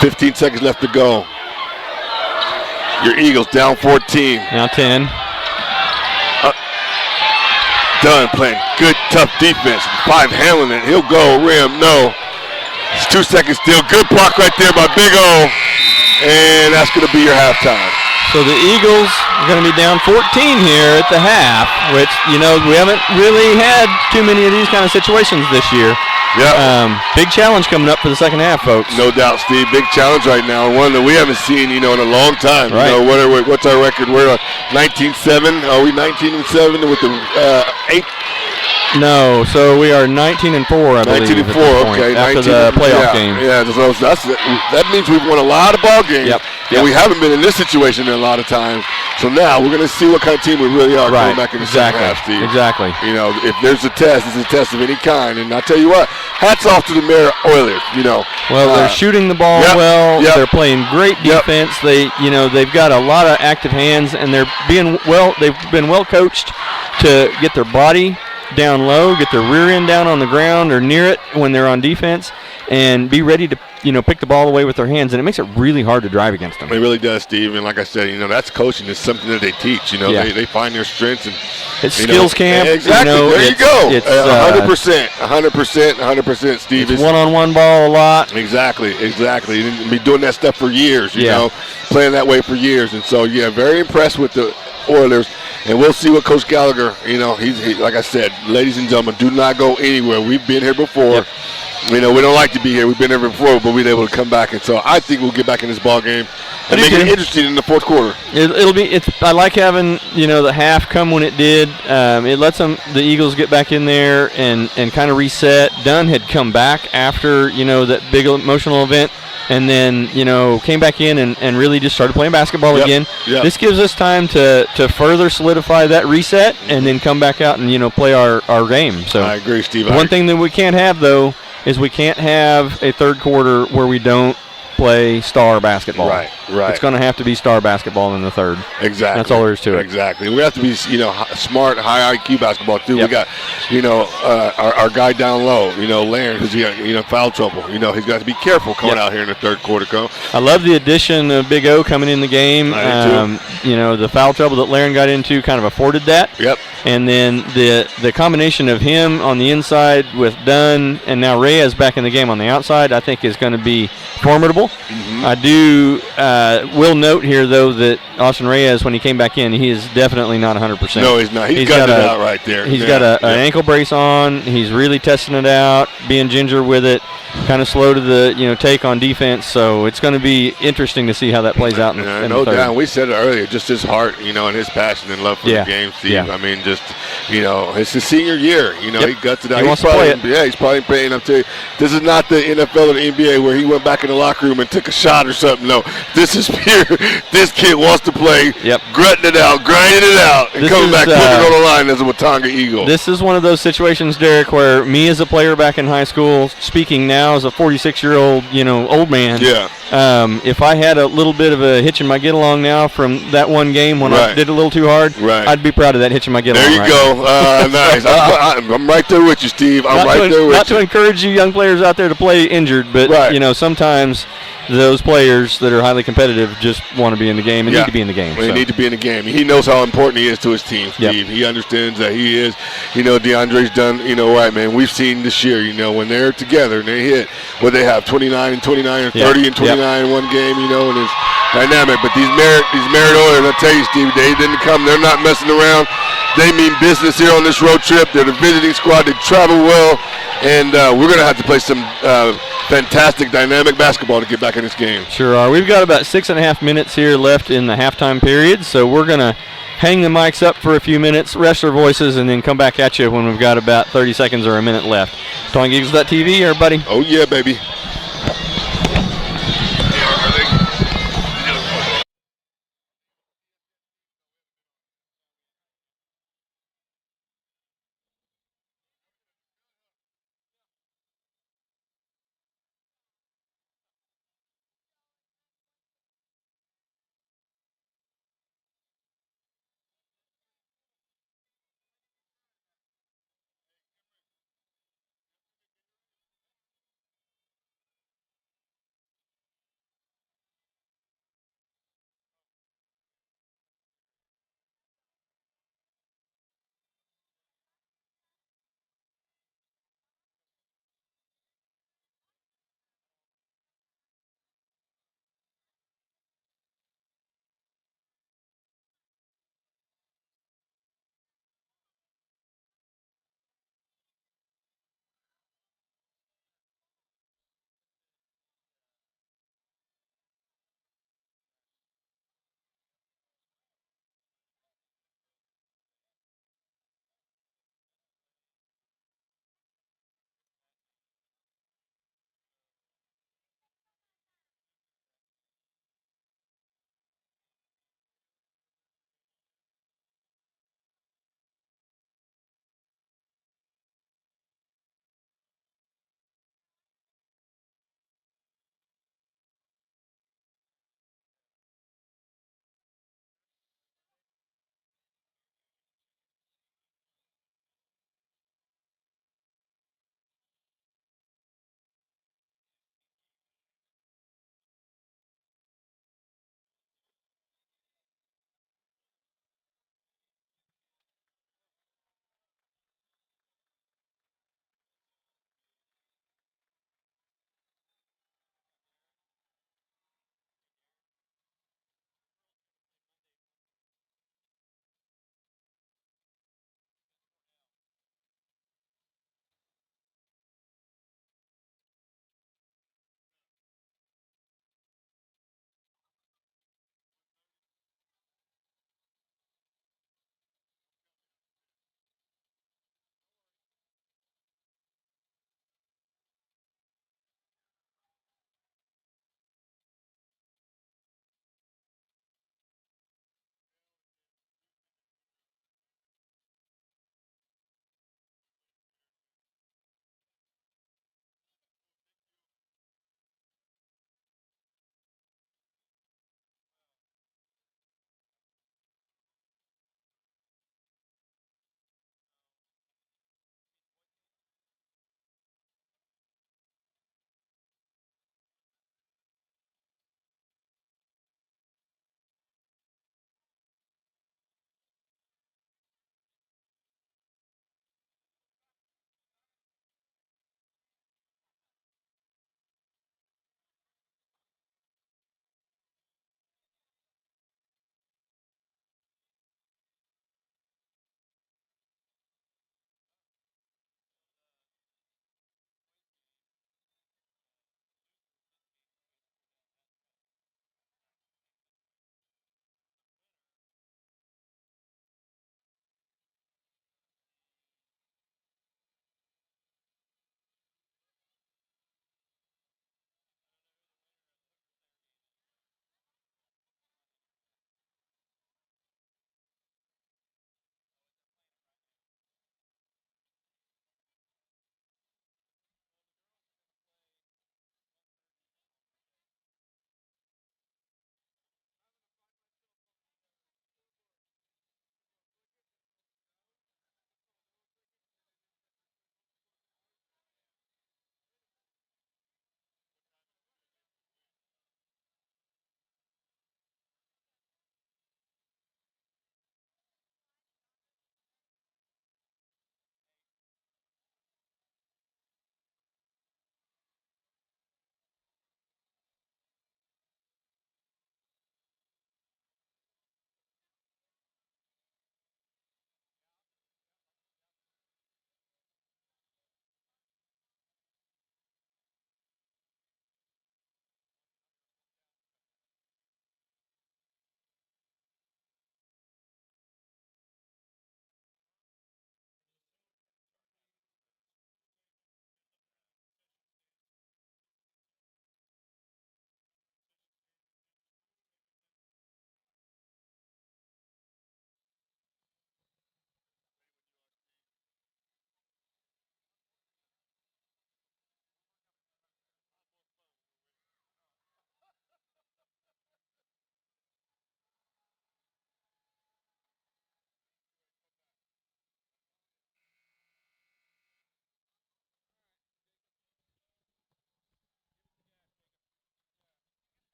Speaker 3: 15 seconds left to go. Your Eagles down 14.
Speaker 2: Now 10.
Speaker 3: Dunn playing good, tough defense. 5 handling it. He'll go rim. No. It's 2 seconds still. Good block right there by Big O. And that's going to be your halftime.
Speaker 2: So the Eagles are going to be down 14 here at the half, which, we haven't really had too many of these kind of situations this year.
Speaker 3: Yeah.
Speaker 2: Big challenge coming up for the second half, folks.
Speaker 3: No doubt, Steve. Big challenge right now. One that we haven't seen, in a long time.
Speaker 2: Right.
Speaker 3: What's our record? We're 19-7. Are we 19-7 with the 8?
Speaker 2: No, so we are 19-4, I believe.
Speaker 3: 19-4, okay.
Speaker 2: After the playoff game.
Speaker 3: Yeah, so that means we've won a lot of ball games.
Speaker 2: Yep.
Speaker 3: And we haven't been in this situation a lot of times. So now we're going to see what kind of team we really are coming back in the second half, Steve.
Speaker 2: Exactly.
Speaker 3: If there's a test, it's a test of any kind. And I'll tell you what, hats off to the Merritt Oilers,
Speaker 2: Well, they're shooting the ball well.
Speaker 3: Yep.
Speaker 2: They're playing great defense. They've got a lot of active hands, and they've been well coached to get their body down low, get their rear end down on the ground or near it when they're on defense, and be ready to pick the ball away with their hands, and it makes it really hard to drive against them.
Speaker 3: It really does, Steve. And like I said, that's coaching. It's something that they teach. They find their strengths and
Speaker 2: it's skills camp.
Speaker 3: Exactly. There you go.
Speaker 2: It's
Speaker 3: 100%, Steve.
Speaker 2: It's one-on-one ball a lot.
Speaker 3: Exactly. And been doing that stuff for years. You know, playing that way for years. And so, very impressed with the Oilers. And we'll see what Coach Gallagher. He's like I said, ladies and gentlemen, do not go anywhere. We've been here before.
Speaker 2: Yep.
Speaker 3: We don't like to be here. We've been here before, but we've been able to come back. And so I think we'll get back in this ball game and make it interesting in the fourth quarter.
Speaker 2: It'll be. I like having the half come when it did. It lets the Eagles get back in there and kind of reset. Dunn had come back after that big emotional event, and then came back in and really just started playing basketball again.
Speaker 3: Yep.
Speaker 2: This gives us time to further solidify that reset and then come back out and play our game. So
Speaker 3: I agree, Steve.
Speaker 2: One thing that we can't have though is we can't have a third quarter where we don't play star basketball.
Speaker 3: Right.
Speaker 2: It's going to have to be star basketball in the third.
Speaker 3: Exactly.
Speaker 2: That's all there is to it.
Speaker 3: Exactly. We have to be, smart, high IQ basketball too.
Speaker 2: Yep.
Speaker 3: We got, our guy down low, Laren, because he got, foul trouble. He's got to be careful coming out here in the third quarter.
Speaker 2: I love the addition of Big O coming in the game.
Speaker 3: I do too.
Speaker 2: The foul trouble that Laren got into kind of afforded that.
Speaker 3: Yep.
Speaker 2: And then the combination of him on the inside with Dunn and now Reyes back in the game on the outside, I think is going to be formidable.
Speaker 3: Mm-hmm.
Speaker 2: I do will note here, though, that Austin Reyes, when he came back in, he is definitely not 100%.
Speaker 3: No, he's not. He's got it out right there.
Speaker 2: He's got an ankle brace on. He's really testing it out, being ginger with it, kind of slow to the take on defense. So it's going to be interesting to see how that plays out in the
Speaker 3: no
Speaker 2: third.
Speaker 3: doubt. We said it earlier, just his heart, and his passion and love for the game, Steve.
Speaker 2: Yeah.
Speaker 3: I mean, just, it's his senior year. He guts it out.
Speaker 2: He wants to play it.
Speaker 3: Yeah, he's probably paying up to. This is not the NFL or the NBA where he went back in the locker room and took a shot or something. No, this is pure. This kid wants to play.
Speaker 2: Yep.
Speaker 3: Grunting it out, grinding it out, and coming back, putting it on the line as a Watonga Eagle.
Speaker 2: This is one of those situations, Derek, where me as a player back in high school, speaking now as a 46-year-old, old man.
Speaker 3: Yeah.
Speaker 2: If I had a little bit of a hitch in my get along now from that one game when I did a little too hard, I'd be proud of that hitch in my get along.
Speaker 3: There you go. Nice. I'm right there with you, Steve. I'm right there with you.
Speaker 2: Not to encourage you young players out there to play injured, but sometimes those players that are highly competitive just want to be in the game and need to be in the game.
Speaker 3: They need to be in the game. He knows how important he is to his team, Steve. Yep. He understands that he is. DeAndre's done, right, man. We've seen this year, when they're together and they hit, what they have, 29 and 29 or 30 and 29 in one game, and it's dynamic. But these Merritt Oilers, I'll tell you, Steve, they didn't come. They're not messing around. They mean business here on this road trip. They're the visiting squad. They travel well. And we're going to have to play some fantastic, dynamic basketball to get back in this game.
Speaker 2: Sure are. We've got about 6.5 minutes here left in the halftime period, so we're going to hang the mics up for a few minutes, rest our voices, and then come back at you when we've got about 30 seconds or a minute left. TwinGeeks.tv, everybody.
Speaker 3: Oh, yeah, baby.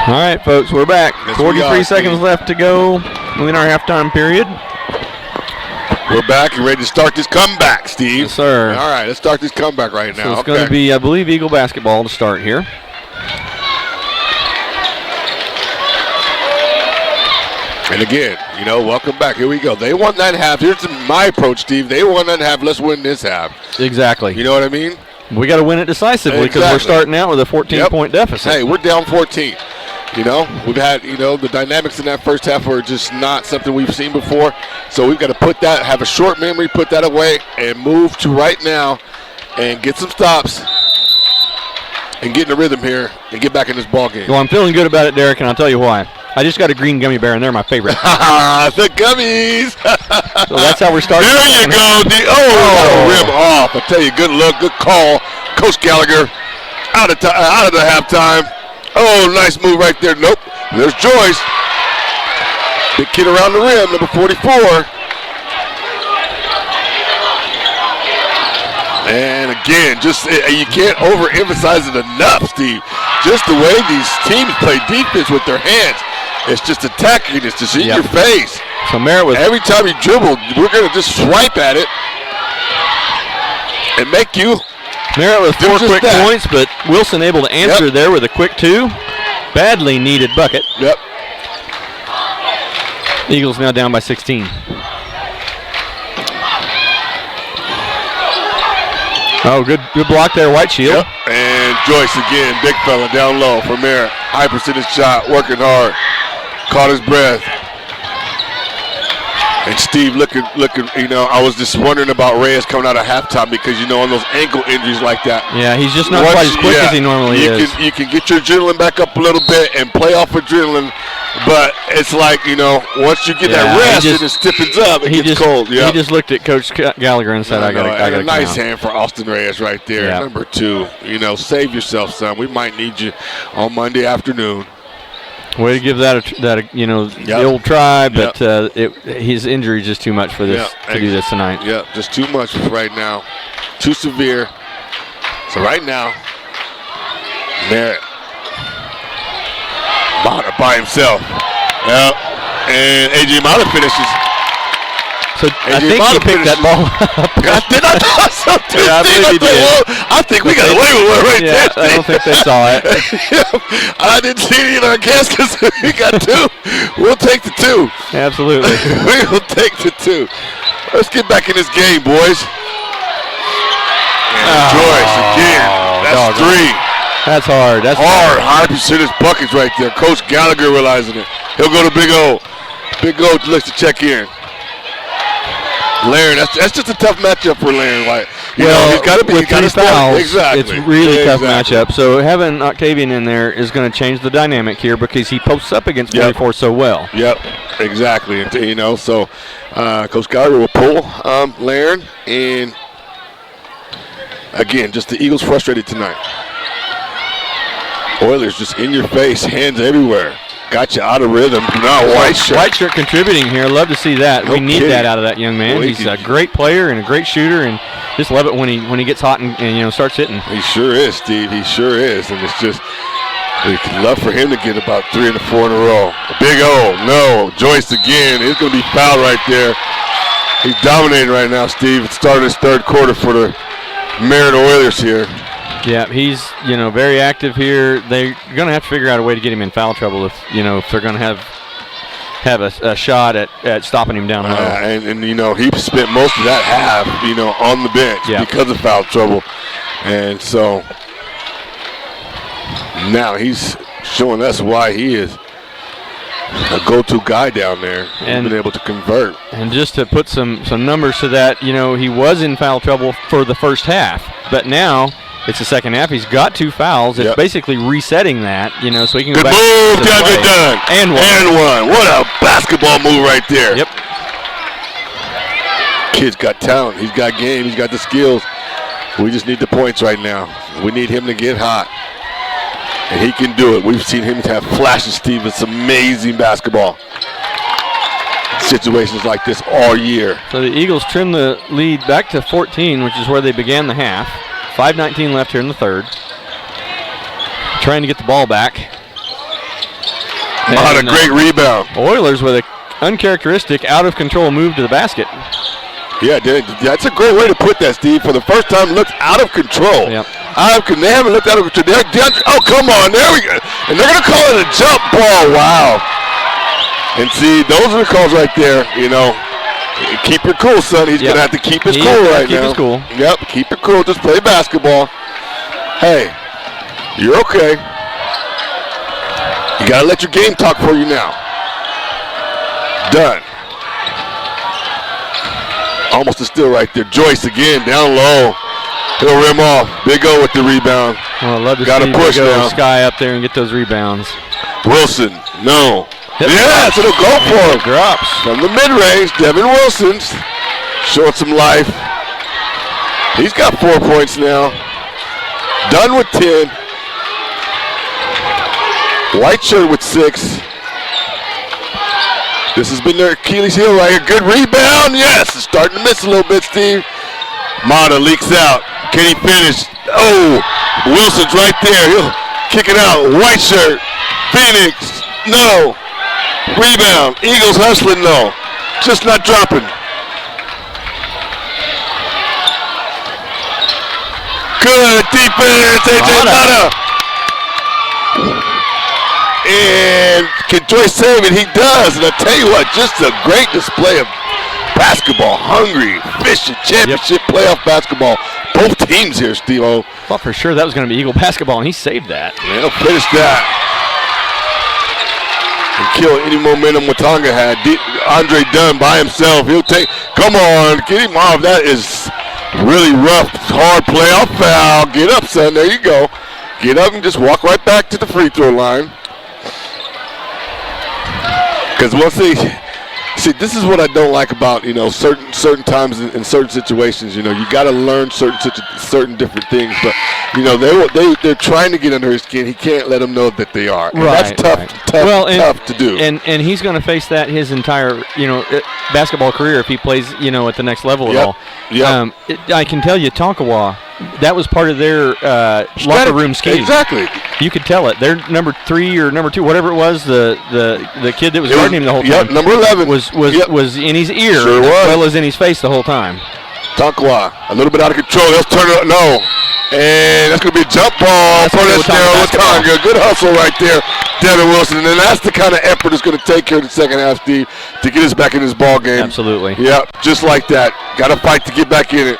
Speaker 2: All right, folks, we're back.
Speaker 3: Yes,
Speaker 2: 43 seconds left to go in our halftime period.
Speaker 3: We're back and ready to start this comeback, Steve.
Speaker 2: Yes, sir.
Speaker 3: All right, let's start this comeback right now.
Speaker 2: So it's going to be, I believe, Eagle basketball to start here.
Speaker 3: And again, welcome back. Here we go. They won that half. Here's my approach, Steve. They won that half. Let's win this half.
Speaker 2: Exactly.
Speaker 3: You know what I mean?
Speaker 2: We got to win it decisively because we're starting out with a 14-point deficit.
Speaker 3: Hey, we're down 14. We've had, the dynamics in that first half were just not something we've seen before. So we've got to have a short memory, put that away, and move to right now and get some stops and get in the rhythm here and get back in this ball game.
Speaker 2: Well, I'm feeling good about it, Derek, and I'll tell you why. I just got a green gummy bear, and they're my favorite.
Speaker 3: The gummies.
Speaker 2: So that's how we're starting.
Speaker 3: There you go. Rim off. I tell you, good look, good call. Coach Gallagher out of the halftime. Oh, nice move right there. Nope. There's Joyce. Big kid around the rim, number 44. And again, you can't overemphasize it enough, Steve. Just the way these teams play defense with their hands. It's just attacking. It's just in your face.
Speaker 2: So Merritt was
Speaker 3: every time you dribble, we're going to just swipe at it and make you.
Speaker 2: Merritt with 4 quick points, but Wilson able to answer there with a quick 2. Badly needed bucket.
Speaker 3: Yep.
Speaker 2: Eagles now down by 16. Oh, good block there, White Shield.
Speaker 3: Yep. And Joyce again, big fella down low for Merritt. High percentage shot, working hard. Caught his breath. And Steve looking, I was just wondering about Reyes coming out of halftime because, on those ankle injuries like that.
Speaker 2: Yeah, he's just not quite as quick as he normally is.
Speaker 3: You can get your adrenaline back up a little bit and play off adrenaline, but it's like, once you get that rest and it stiffens up, it gets cold.
Speaker 2: He just looked at Coach Gallagher and said, I got to
Speaker 3: nice hand for Austin Reyes right there. Yep. Number 2, save yourself, son. We might need you on Monday afternoon.
Speaker 2: Way to give that the old try, but his injury is just too much for this to do this tonight.
Speaker 3: Yeah, just too much right now, too severe. So right now, Merritt by himself. Yep, and AJ Mata finishes.
Speaker 2: So I think he picked that ball up.
Speaker 3: Did I thought so too?
Speaker 2: Yeah, I believe he did.
Speaker 3: I think we got away with one right there.
Speaker 2: I don't think they saw it.
Speaker 3: I didn't see it in our cast because we got 2. We'll take the 2.
Speaker 2: Absolutely.
Speaker 3: We will take the 2. Let's get back in this game, boys. And Joyce again. That's 3.
Speaker 2: That's hard. That's
Speaker 3: hard. High percentage buckets right there. Coach Gallagher realizing it. He'll go to Big O. Big O looks to check in. Laren, that's just a tough matchup for Laren. Like, he's got to be.
Speaker 2: With 3 fouls,
Speaker 3: exactly.
Speaker 2: It's really tough matchup. So having Octavian in there is going to change the dynamic here because he posts up against 44 so well.
Speaker 3: Yep, exactly. And, so Coach Gallagher will pull Laren, and again, just the Eagles frustrated tonight. Oilers just in your face, hands everywhere. Got you out of rhythm. Now White shirt.
Speaker 2: White shirt contributing here. Love to see that. We need that out of that young man. He's a great player and a great shooter, and just love it when he gets hot and starts hitting.
Speaker 3: He sure is, Steve. He sure is, and it's just we'd love for him to get about 3 and 4 in a row. Big O, no. Joyce again. He's going to be fouled right there. He's dominating right now, Steve. It started his 3rd quarter for the Merritt Oilers here.
Speaker 2: Yeah, he's very active here. They're going to have to figure out a way to get him in foul trouble if they're going to have a shot at stopping him down low.
Speaker 3: And he spent most of that half on the bench because of foul trouble, and so now he's showing us why he is a go-to guy down there and been able to convert.
Speaker 2: And just to put some numbers to that, he was in foul trouble for the first half, but now it's the second half. He's got 2 fouls. It's basically resetting that, so he can go back.
Speaker 3: Good move, Devin Dunn.
Speaker 2: And one.
Speaker 3: What a basketball move right there.
Speaker 2: Yep.
Speaker 3: Kid's got talent. He's got game. He's got the skills. We just need the points right now. We need him to get hot. And he can do it. We've seen him have flashes, Steve. It's amazing basketball. Situations like this all year.
Speaker 2: So the Eagles trim the lead back to 14, which is where they began the half. 5:19 left here in the 3rd. Trying to get the ball back.
Speaker 3: On a great rebound.
Speaker 2: Oilers with an uncharacteristic, out-of-control move to the basket.
Speaker 3: Yeah, that's a great way to put that, Steve. For the first time, looks out of control.
Speaker 2: Yep.
Speaker 3: They haven't looked out of control. Oh, come on. There we go. And they're going to call it a jump ball. Wow. And see, those are the calls right there, you know. Keep your cool, son. He's going to have to keep his cool right now.
Speaker 2: Keep his cool.
Speaker 3: Yep, keep it cool. Just play basketball. Hey, you're okay. You got to let your game talk for you now. Done. Almost a steal right there. Joyce again, down low. He'll rim off. Big O with the rebound.
Speaker 2: Well, I'd love to
Speaker 3: Gotta
Speaker 2: see
Speaker 3: push
Speaker 2: Big O
Speaker 3: now.
Speaker 2: Sky up there and get those rebounds.
Speaker 3: Wilson, no.
Speaker 2: Yep.
Speaker 3: Yes, it'll go for him.
Speaker 2: Drops.
Speaker 3: From the mid-range, Devin Wilson's showing some life. He's got 4 points now. Dunn with 10. White shirt with 6. This has been their Achilles heel right here. Good rebound. Yes, it's starting to miss a little bit, Steve. Mata leaks out. Can he finish? Oh, Wilson's right there. He'll kick it out. White shirt. Phoenix. No. Rebound. Eagles hustling though. Just not dropping. Good defense. AJ Mata. And can Joyce save it? He does. And I tell you what, just a great display of basketball. Hungry, efficient, championship playoff basketball. Both teams here, Steve-O.
Speaker 2: Thought for sure that was going to be Eagle basketball, and he saved that.
Speaker 3: Man, he'll finish that. And kill any momentum Watonga had. Andre Dunn by himself. He'll take, come on, get him off. That is really rough, hard playoff foul. Get up, son. There you go. Get up and just walk right back to the free throw line. Because once they see, this is what I don't like about, you know, certain times in certain situations. You know, you got to learn certain different things. But you know, they're trying to get under his skin. He can't let them know that they are. And
Speaker 2: right,
Speaker 3: that's tough,
Speaker 2: right.
Speaker 3: tough to do.
Speaker 2: And he's going to face that his entire, you know, basketball career if he plays, you know, at the next level at all.
Speaker 3: Yeah.
Speaker 2: I can tell you, Tonkawa, that was part of their locker room scheme.
Speaker 3: Exactly.
Speaker 2: You could tell it. Their number 3 or number 2, whatever it was, the kid that was guarding him the whole time.
Speaker 3: Yep, number 11
Speaker 2: was in his ear
Speaker 3: sure
Speaker 2: as
Speaker 3: was.
Speaker 2: well as in his face the whole time.
Speaker 3: Tonkawa, a little bit out of control. Let's turn it. No. And that's going to be a jump ball for this Watonga. Good hustle right there, Devin Wilson. And then that's the kind of effort it's going to take here in the second half, Steve, to get us back in this ball game.
Speaker 2: Absolutely.
Speaker 3: Yep, just like that. Got to fight to get back in it.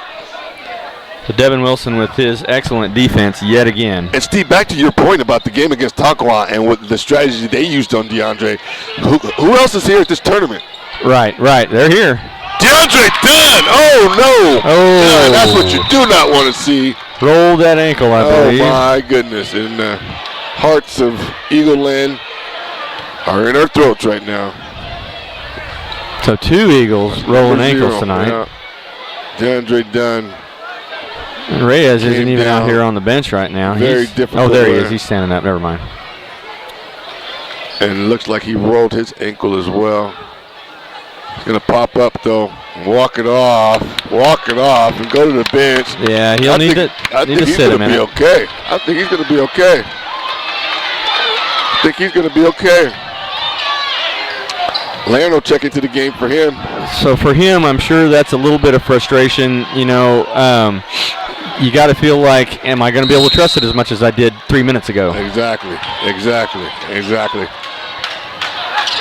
Speaker 2: So Devin Wilson with his excellent defense yet again.
Speaker 3: And Steve, back to your point about the game against Tonkawa and what the strategy they used on DeAndre. Who else is here at this tournament?
Speaker 2: Right. They're here.
Speaker 3: DeAndre Dunn! Oh, no!
Speaker 2: Oh.
Speaker 3: That's what you do not want to see.
Speaker 2: Rolled that ankle, I believe.
Speaker 3: Oh, my goodness. And the hearts of Eagle Land are in our throats right now.
Speaker 2: So 2 Eagles rolling ankles tonight.
Speaker 3: Yeah. DeAndre Dunn.
Speaker 2: And Reyes isn't even out here on the bench right now.
Speaker 3: Very difficult.
Speaker 2: Oh, there he is. He's standing up. Never mind.
Speaker 3: And it looks like he rolled his ankle as well. He's going to pop up, though, walk it off, and go to the bench.
Speaker 2: Yeah, he'll need to sit a minute.
Speaker 3: I think he's going to be okay. I think he's going to be okay. Lerno check into the game for him.
Speaker 2: So for him, I'm sure that's a little bit of frustration. You know, you got to feel like, am I going to be able to trust it as much as I did 3 minutes ago?
Speaker 3: Exactly.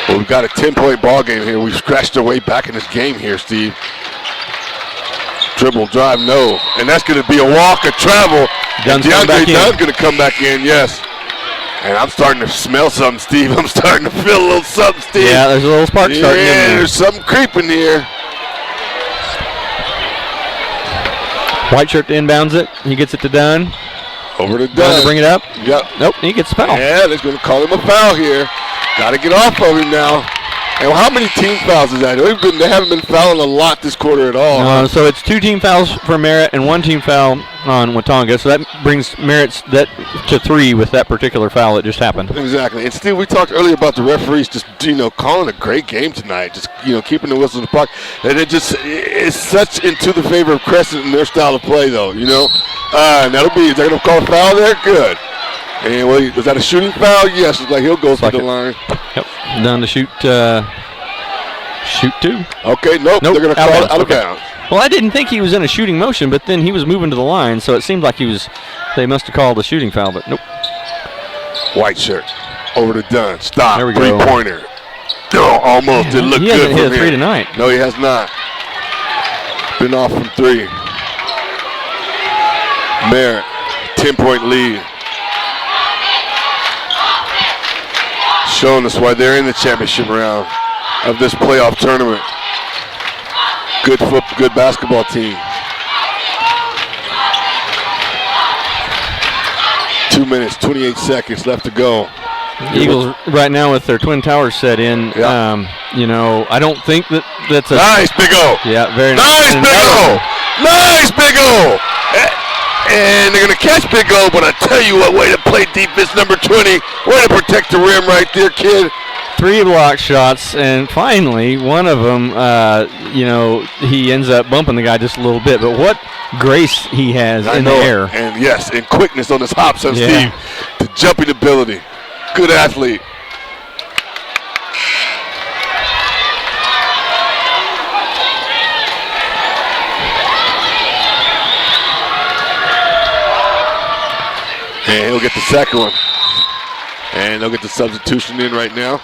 Speaker 3: Well, we've got a 10-point ball game here. We've scratched our way back in this game here, Steve. Dribble, drive, no. And that's going to be a walk, a travel. DeAndre Dunn's going to come back in, yes. And I'm starting to smell something, Steve. I'm starting to feel a little something, Steve.
Speaker 2: Yeah, there's a little spark starting in there.
Speaker 3: There's something creeping here.
Speaker 2: White shirt inbounds it. He gets it to Dunn.
Speaker 3: Over to Dunn.
Speaker 2: Dunn to bring it up.
Speaker 3: Yep.
Speaker 2: Nope, he gets a foul.
Speaker 3: Yeah, they're going to call him a foul here. Got to get off of him now. And how many team fouls is that? They haven't been fouling a lot this quarter at all.
Speaker 2: So it's 2 team fouls for Merritt and 1 team foul on Watonga. So that brings Merritt's to 3 with that particular foul that just happened.
Speaker 3: Exactly. And Steve, we talked earlier about the referees just, calling a great game tonight. Just, keeping the whistle in the pocket. And it's such into the favor of Crescent and their style of play, though, And is they going to call a foul there? Good. And was that a shooting foul? Yes, it's like he'll go to the line.
Speaker 2: Yep. Done to shoot 2.
Speaker 3: Okay, nope. They're going to call it out of bounds.
Speaker 2: Well, I didn't think he was in a shooting motion, but then he was moving to the line, so it seemed like they must have called a shooting foul, but nope.
Speaker 3: White shirt over to Dunn. Stop.
Speaker 2: There we go.
Speaker 3: Three-pointer. Oh, almost. Didn't look
Speaker 2: he
Speaker 3: good
Speaker 2: hasn't
Speaker 3: from
Speaker 2: hit a 3
Speaker 3: here.
Speaker 2: tonight.
Speaker 3: No, he has not. Been off from 3. Merritt, 10-point lead. Showing us why they're in the championship round of this playoff tournament. Good basketball team. 2 minutes, 28 seconds left to go.
Speaker 2: Eagles right now with their twin towers set in.
Speaker 3: Yeah.
Speaker 2: I don't think that's a
Speaker 3: nice Big O.
Speaker 2: Yeah, very
Speaker 3: nice. Big O. Nice Big O. And they're going to catch Big O, but I tell you what, way to play defense, number 20. Way to protect the rim right there, kid.
Speaker 2: 3 block shots, and finally, one of them, he ends up bumping the guy just a little bit. But what grace he has in the air.
Speaker 3: And yes, and quickness on his hops on Steve. The jumping ability. Good athlete. And he'll get the second one. And they'll get the substitution in right now.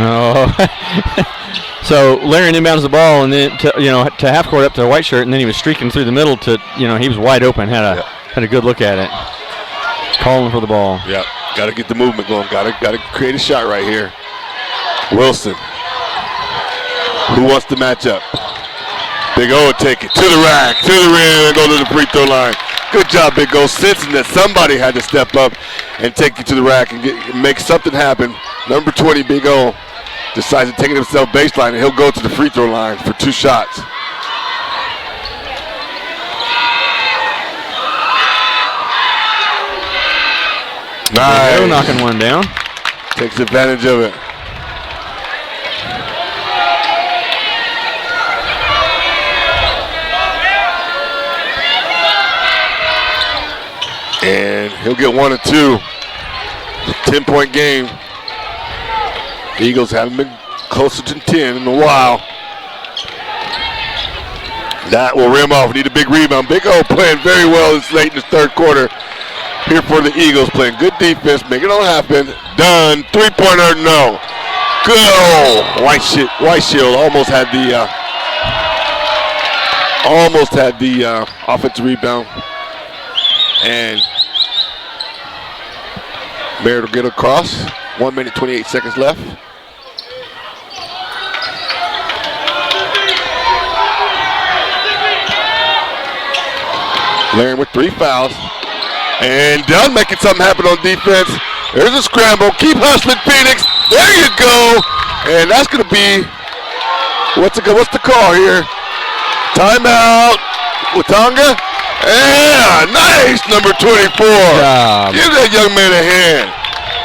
Speaker 2: Oh, so Larry inbounds the ball, and then to half court up to White Shirt, and then he was streaking through the middle to he was wide open, had a good look at it, calling for the ball.
Speaker 3: Yep, got to get the movement going. Got to create a shot right here. Wilson, who wants to match up? Big O will take it to the rack, to the rim, and go to the free throw line. Good job, Big O, sensing that somebody had to step up and take you to the rack and make something happen. Number 20, Big O, decides to take it himself baseline, and he'll go to the free throw line for 2 shots. Nice.
Speaker 2: They're knocking one down.
Speaker 3: Takes advantage of it. And he'll get 1 or 2. 10-point game. The Eagles haven't been closer to 10 in a while. That will rim off. Need a big rebound. Big O playing very well this late in the third quarter. Here for the Eagles, playing good defense, making it all happen. Done. 3-pointer, no. Good. Oh, White Shield almost had the offensive rebound. And Merritt will get across. 1 minute, 28 seconds left. Larry with 3 fouls. And Dunn making something happen on defense. There's a scramble. Keep hustling, Phoenix. There you go. And that's going to be, what's the call here? Timeout. Watonga. Yeah, nice, number 24. Give that young man a hand.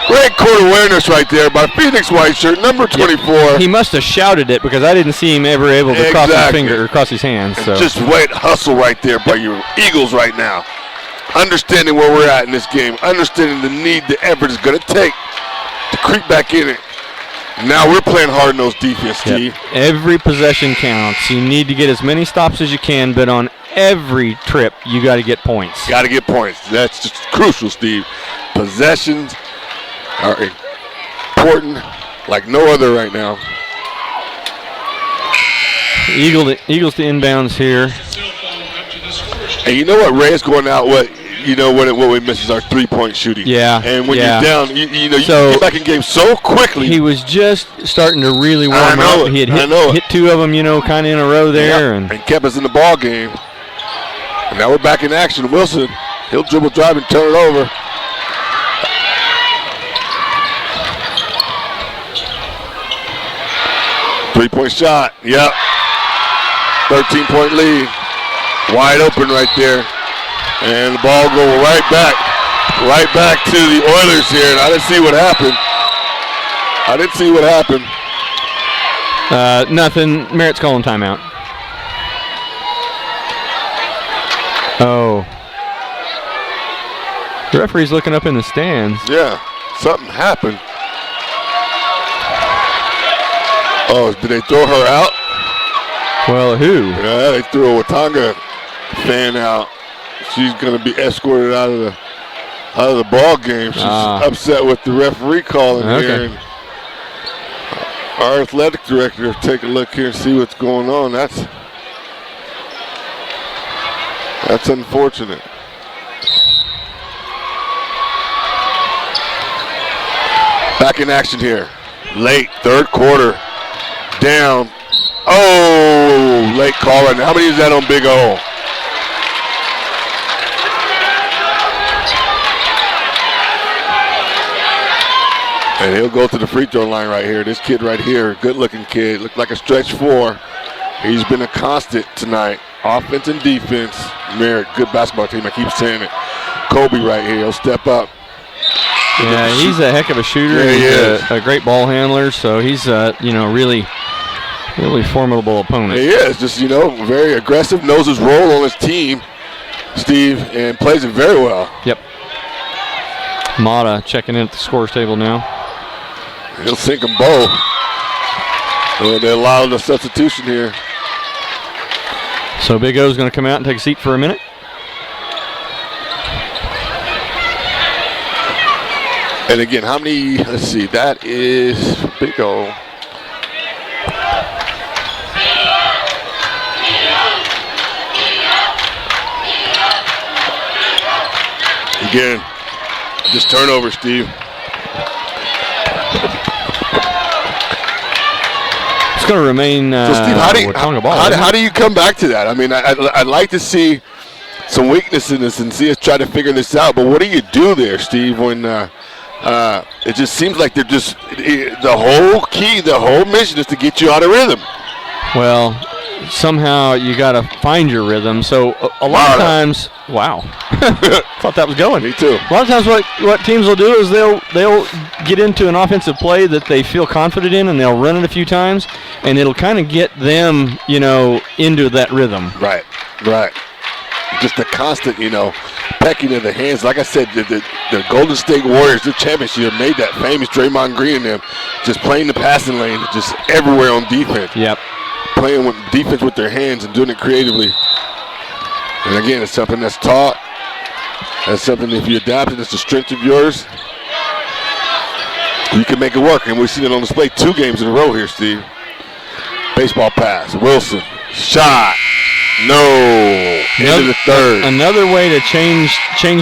Speaker 3: Great court awareness right there by Phoenix White Shirt, number 24.
Speaker 2: He must have shouted it because I didn't see him ever able to cross his finger or cross his hands. So.
Speaker 3: Just wait, hustle right there by your Eagles right now. Understanding where we're at in this game, understanding the need, the effort it's going to take to creep back in it. Now we're playing hard-nosed defense, Steve.
Speaker 2: Every possession counts. You need to get as many stops as you can, but on every trip, you got to get points.
Speaker 3: Got to get points. That's just crucial, Steve. Possessions are important like no other right now.
Speaker 2: Eagles to inbounds here.
Speaker 3: And you know what, Ray's going out. What we miss is our 3-point shooting.
Speaker 2: Yeah.
Speaker 3: And when you're down, you get back in game so quickly.
Speaker 2: He was just starting to really warm up. He had hit 2 of them, kind of in a row there,
Speaker 3: and kept us in the ball game. And now we're back in action. Wilson, he'll dribble, drive, and turn it over. Three-point shot. Yep. 13-point lead. Wide open right there. And the ball go right back to the Oilers here. And I didn't see what happened.
Speaker 2: Nothing. Merritt's calling timeout. Oh. The referee's looking up in the stands.
Speaker 3: Yeah, something happened. Oh, did they throw her out?
Speaker 2: Well, who?
Speaker 3: Yeah, they threw a Watonga fan out. She's going to be escorted out of the ball game. She's upset with the referee calling here. And our athletic director, take a look here and see what's going on. That's unfortunate. Back in action here. Late, third quarter. Down. Oh, late call right now. How many is that on Big O? And he'll go to the free throw line right here. This kid right here, good-looking kid, looked like a stretch 4. He's been a constant tonight. Offense and defense. Merritt, good basketball team. I keep saying it. Kobe right here. He'll step up.
Speaker 2: Yeah, he's a heck of a shooter.
Speaker 3: Yeah, he is.
Speaker 2: A great ball handler. So he's really formidable opponent.
Speaker 3: He is. Just, very aggressive. Knows his role on his team, Steve, and plays it very well.
Speaker 2: Yep. Mata checking in at the scores table now.
Speaker 3: He'll sink them both. And they allow the substitution here.
Speaker 2: So Big O's going to come out and take a seat for a minute.
Speaker 3: And again, how many? Let's see. That is Big O. Again, just turnover, Steve.
Speaker 2: It's going to remain
Speaker 3: So Steve,
Speaker 2: Watonga ball.
Speaker 3: how do you come back to that? I mean, I'd like to see some weakness in this and see us try to figure this out. But what do you do there, Steve, when it just seems like they're just the whole mission is to get you out of rhythm?
Speaker 2: Well, somehow you got to find your rhythm. So a lot of times, wow, thought that was going.
Speaker 3: Me too.
Speaker 2: A lot of times, what teams will do is they'll get into an offensive play that they feel confident in, and they'll run it a few times, and it'll kind of get them, into that rhythm.
Speaker 3: Right. Just the constant, pecking of the hands. Like I said, the Golden State Warriors, the championship, made that famous. Draymond Green and them just playing the passing lane, just everywhere on defense.
Speaker 2: Yep.
Speaker 3: Playing with defense with their hands and doing it creatively. And again, it's something that's taught. That's something, if you adapt it, it's a strength of yours. You can make it work. And we've seen it on display 2 games in a row here, Steve. Baseball pass. Wilson. Shot. No. End of the third.
Speaker 2: Another way to change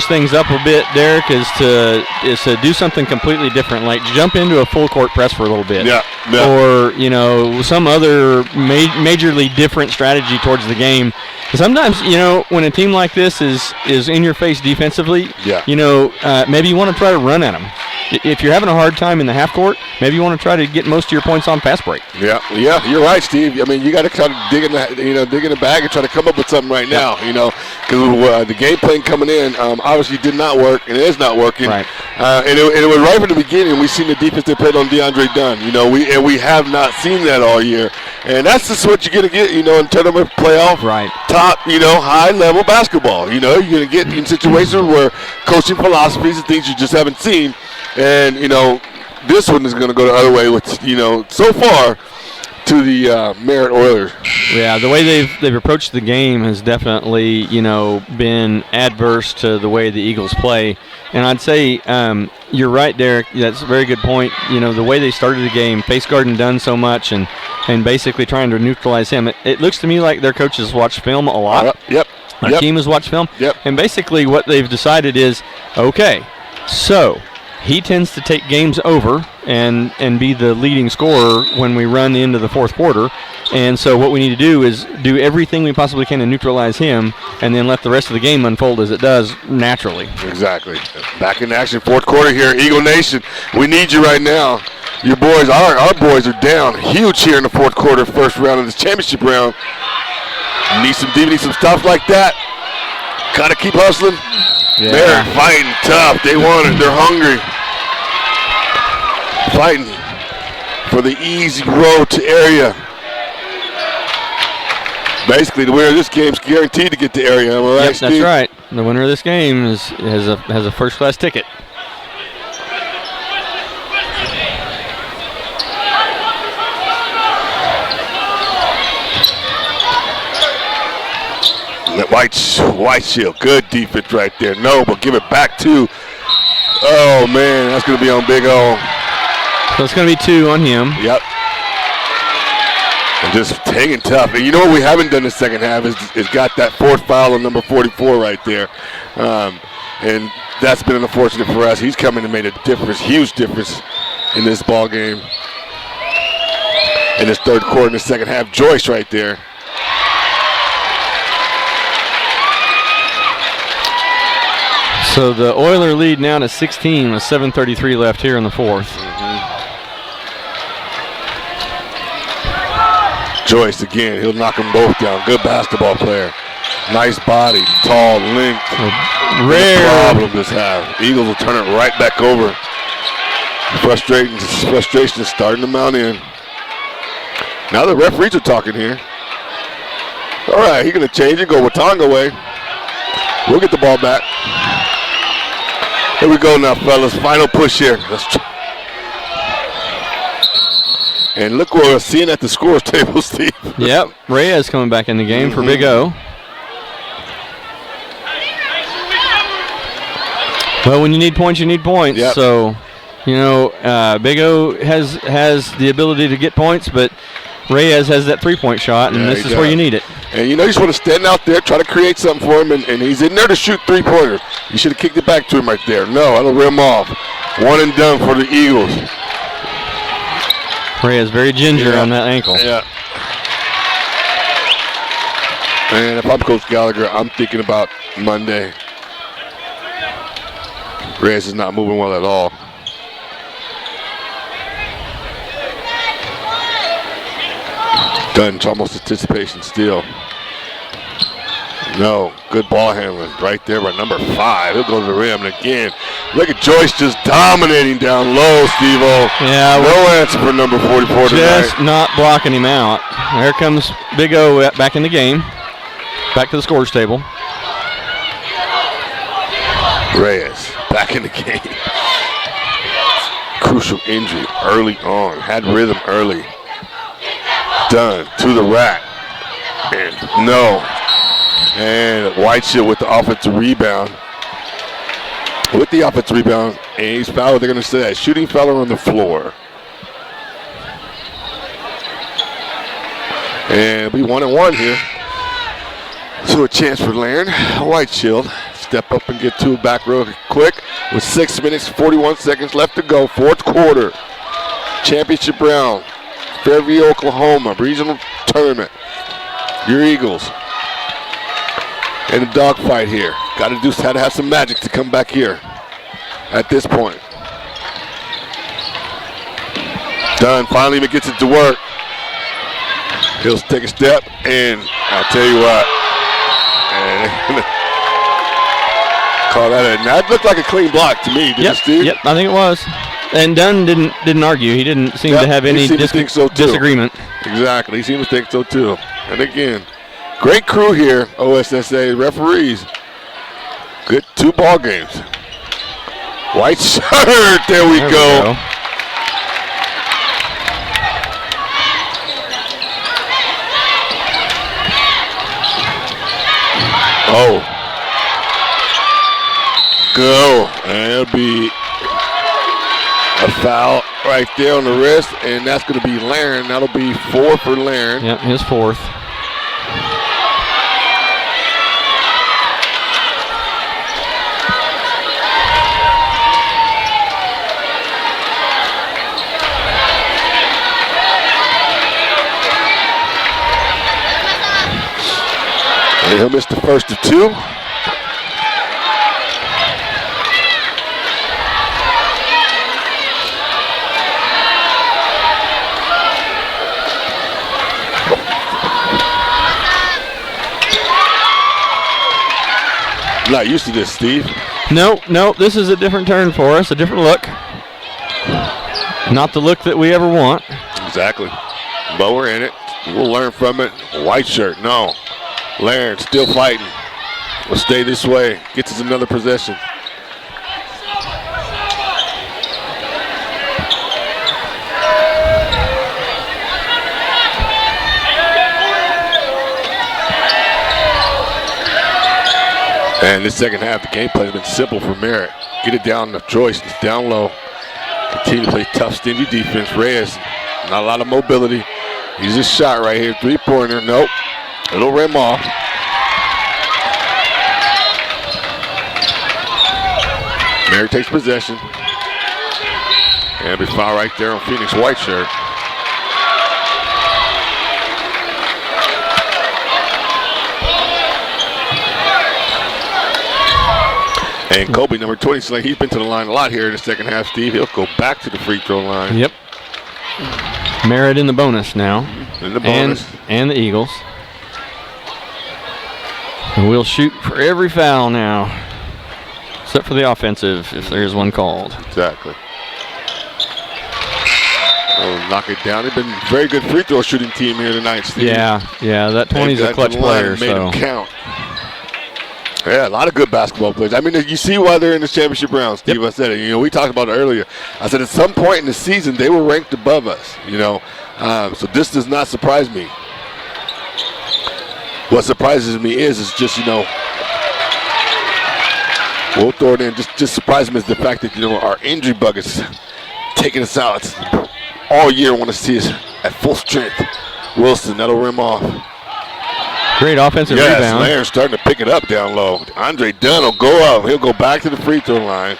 Speaker 2: things up a bit, Derek, is to do something completely different, like jump into a full court press for a little bit.
Speaker 3: Yeah.
Speaker 2: Or, some other majorly different strategy towards the game. Sometimes, when a team like this is in your face defensively, maybe you want to try to run at them. If you're having a hard time in the half court, maybe you want to try to get most of your points on fast break.
Speaker 3: Yeah, you're right, Steve. I mean, you got to kind of dig in the bag and try to come up with something right now. Because the game plan coming in obviously did not work, and it is not working.
Speaker 2: Right.
Speaker 3: And it was right from the beginning. We seen the defense they played on DeAndre Dunn. We have not seen that all year, and that's just what you're gonna get. In tournament playoff,
Speaker 2: right?
Speaker 3: Top, high level basketball. You're gonna get in situations where coaching philosophies and things you just haven't seen. And, this one is going to go the other way with, so far to the Merritt Oilers.
Speaker 2: Yeah, the way they've approached the game has definitely, been adverse to the way the Eagles play. And I'd say you're right, Derek. That's a very good point. The way they started the game, face guarding Dunn so much and basically trying to neutralize him. It looks to me like their coaches watch film a lot.
Speaker 3: Yep.
Speaker 2: Our team has watched film.
Speaker 3: Yep.
Speaker 2: And basically what they've decided is, okay, so he tends to take games over and be the leading scorer when we run into the fourth quarter. And so what we need to do is do everything we possibly can to neutralize him and then let the rest of the game unfold as it does naturally.
Speaker 3: Exactly. Back in action, fourth quarter here. Eagle Nation, we need you right now. Your boys, our boys are down huge here in the fourth quarter, first round of this championship round. Need some stuff like that. Got to keep hustling.
Speaker 2: Yeah.
Speaker 3: They're fighting tough. They want it. They're hungry. Fighting. for the easy road to area. Basically, the winner of this game is guaranteed to get to area. Am I right,
Speaker 2: Yep,
Speaker 3: Steve?
Speaker 2: that's right. The winner of this game has a first-class ticket.
Speaker 3: White Shield, good defense right there. No, but give it back to. Oh man, that's gonna be on Big O.
Speaker 2: So it's gonna be 2 on him.
Speaker 3: Yep. And just hanging tough. And you know what we haven't done the second half is got that 4th foul on number 44 right there. And that's been unfortunate for us. He's come in and made a difference, huge difference in this ball game. In this third quarter, in the second half, Joyce right there.
Speaker 2: So the Oiler lead now to 16 with 7:33 left here in the 4th.
Speaker 3: Joyce again, he'll knock them both down. Good basketball player. Nice body, tall, length.
Speaker 2: Rare
Speaker 3: problem this half. Eagles will turn it right back over. Frustration is starting to mount in. Now the referees are talking here. All right, he's going to change it, go Watonga way. We'll get the ball back. Here we go now, fellas. Final push here. And look what we're seeing at the scores table, Steve.
Speaker 2: Yep, Reyes coming back in the game for Big O. Well, when you need points, you need points.
Speaker 3: Yep.
Speaker 2: So, you know, Big O has the ability to get points, but Reyes has that three-point shot, and this is where you need it.
Speaker 3: And you know, you just want to stand out there, try to create something for him, and he's in there to shoot three-pointers. You should have kicked it back to him right there. No, that'll rim off. One and done for the Eagles.
Speaker 2: Reyes very ginger on that ankle.
Speaker 3: Yeah. And if I'm Coach Gallagher, I'm thinking about Monday. Reyes is not moving well at all. Done. It's almost anticipation steal. No. Good ball handling right there by number 5. He'll go to the rim. And again, look at Joyce just dominating down low, Steve-O.
Speaker 2: Yeah.
Speaker 3: No answer for number 44 tonight.
Speaker 2: Just not blocking him out. There comes Big O back in the game. Back to the scores table.
Speaker 3: Reyes back in the game. Crucial injury early on. Had rhythm early. Done to the rack. And no. And Whiteshield with the offensive rebound. With the offensive rebound, and he's fouled. They're going to say that shooting foul on the floor. And it'll be 1-1 here. So a chance for Laren. Whiteshield step up and get to it back real quick with 6 minutes, 41 seconds left to go. Fourth quarter. Championship round. Fairview, Oklahoma. Regional tournament. Your Eagles. In a dogfight here. Had to have some magic to come back here at this point. Dunn finally even gets it to work. He'll take a step, and I'll tell you what. Call that a. That looked like a clean block to me, didn't it, Steve?
Speaker 2: Yep, I think it was. And Dunn didn't argue. He didn't seem to have any disagreement.
Speaker 3: Exactly. He seemed to think so too. And again, great crew here, OSSA referees. Good 2 ball games. White shirt. There we go. Oh. Go. And it'll be a foul right there on the wrist, and that's going to be Laren. That'll be 4 for Laren.
Speaker 2: Yep, his 4th.
Speaker 3: And he'll miss the first of 2. Not used to this, Steve.
Speaker 2: No, this is a different turn for us, a different look. Not the look that we ever want.
Speaker 3: Exactly. But we're in it. We'll learn from it. White shirt, no. Laren still fighting. We'll stay this way. Gets us another possession. And this second half, the game plan has been simple for Merritt. Get it down to Joyce, down low. Continue to play tough, stingy defense. Reyes, not a lot of mobility. He's just shot right here, three-pointer. Nope, little rim off. Merritt takes possession. And we foul right there on Phoenix white shirt. And Kobe, number 20, he's been to the line a lot here in the second half, Steve. He'll go back to the free throw line.
Speaker 2: Yep. Merritt in the bonus now.
Speaker 3: In the bonus.
Speaker 2: And the Eagles. And we'll shoot for every foul now, except for the offensive, if there is one called.
Speaker 3: Exactly. Oh, knock it down. They've been a very good free throw shooting team here tonight, Steve.
Speaker 2: Yeah, that 20's a clutch player.
Speaker 3: Made them count. Yeah, a lot of good basketball players. I mean, you see why they're in this championship round, Steve. Yep. I said it. You know, we talked about it earlier. I said at some point in the season they were ranked above us. You know, so this does not surprise me. What surprises me is just, you know, we'll throw it in. Just surprising me is the fact that, you know, our injury bug is taking us out. It's all year I want to see us at full strength. Wilson, that'll rim off.
Speaker 2: Great offensive rebound.
Speaker 3: Laren's starting to pick it up down low. Andre Dunn will go up. He'll go back to the free throw line.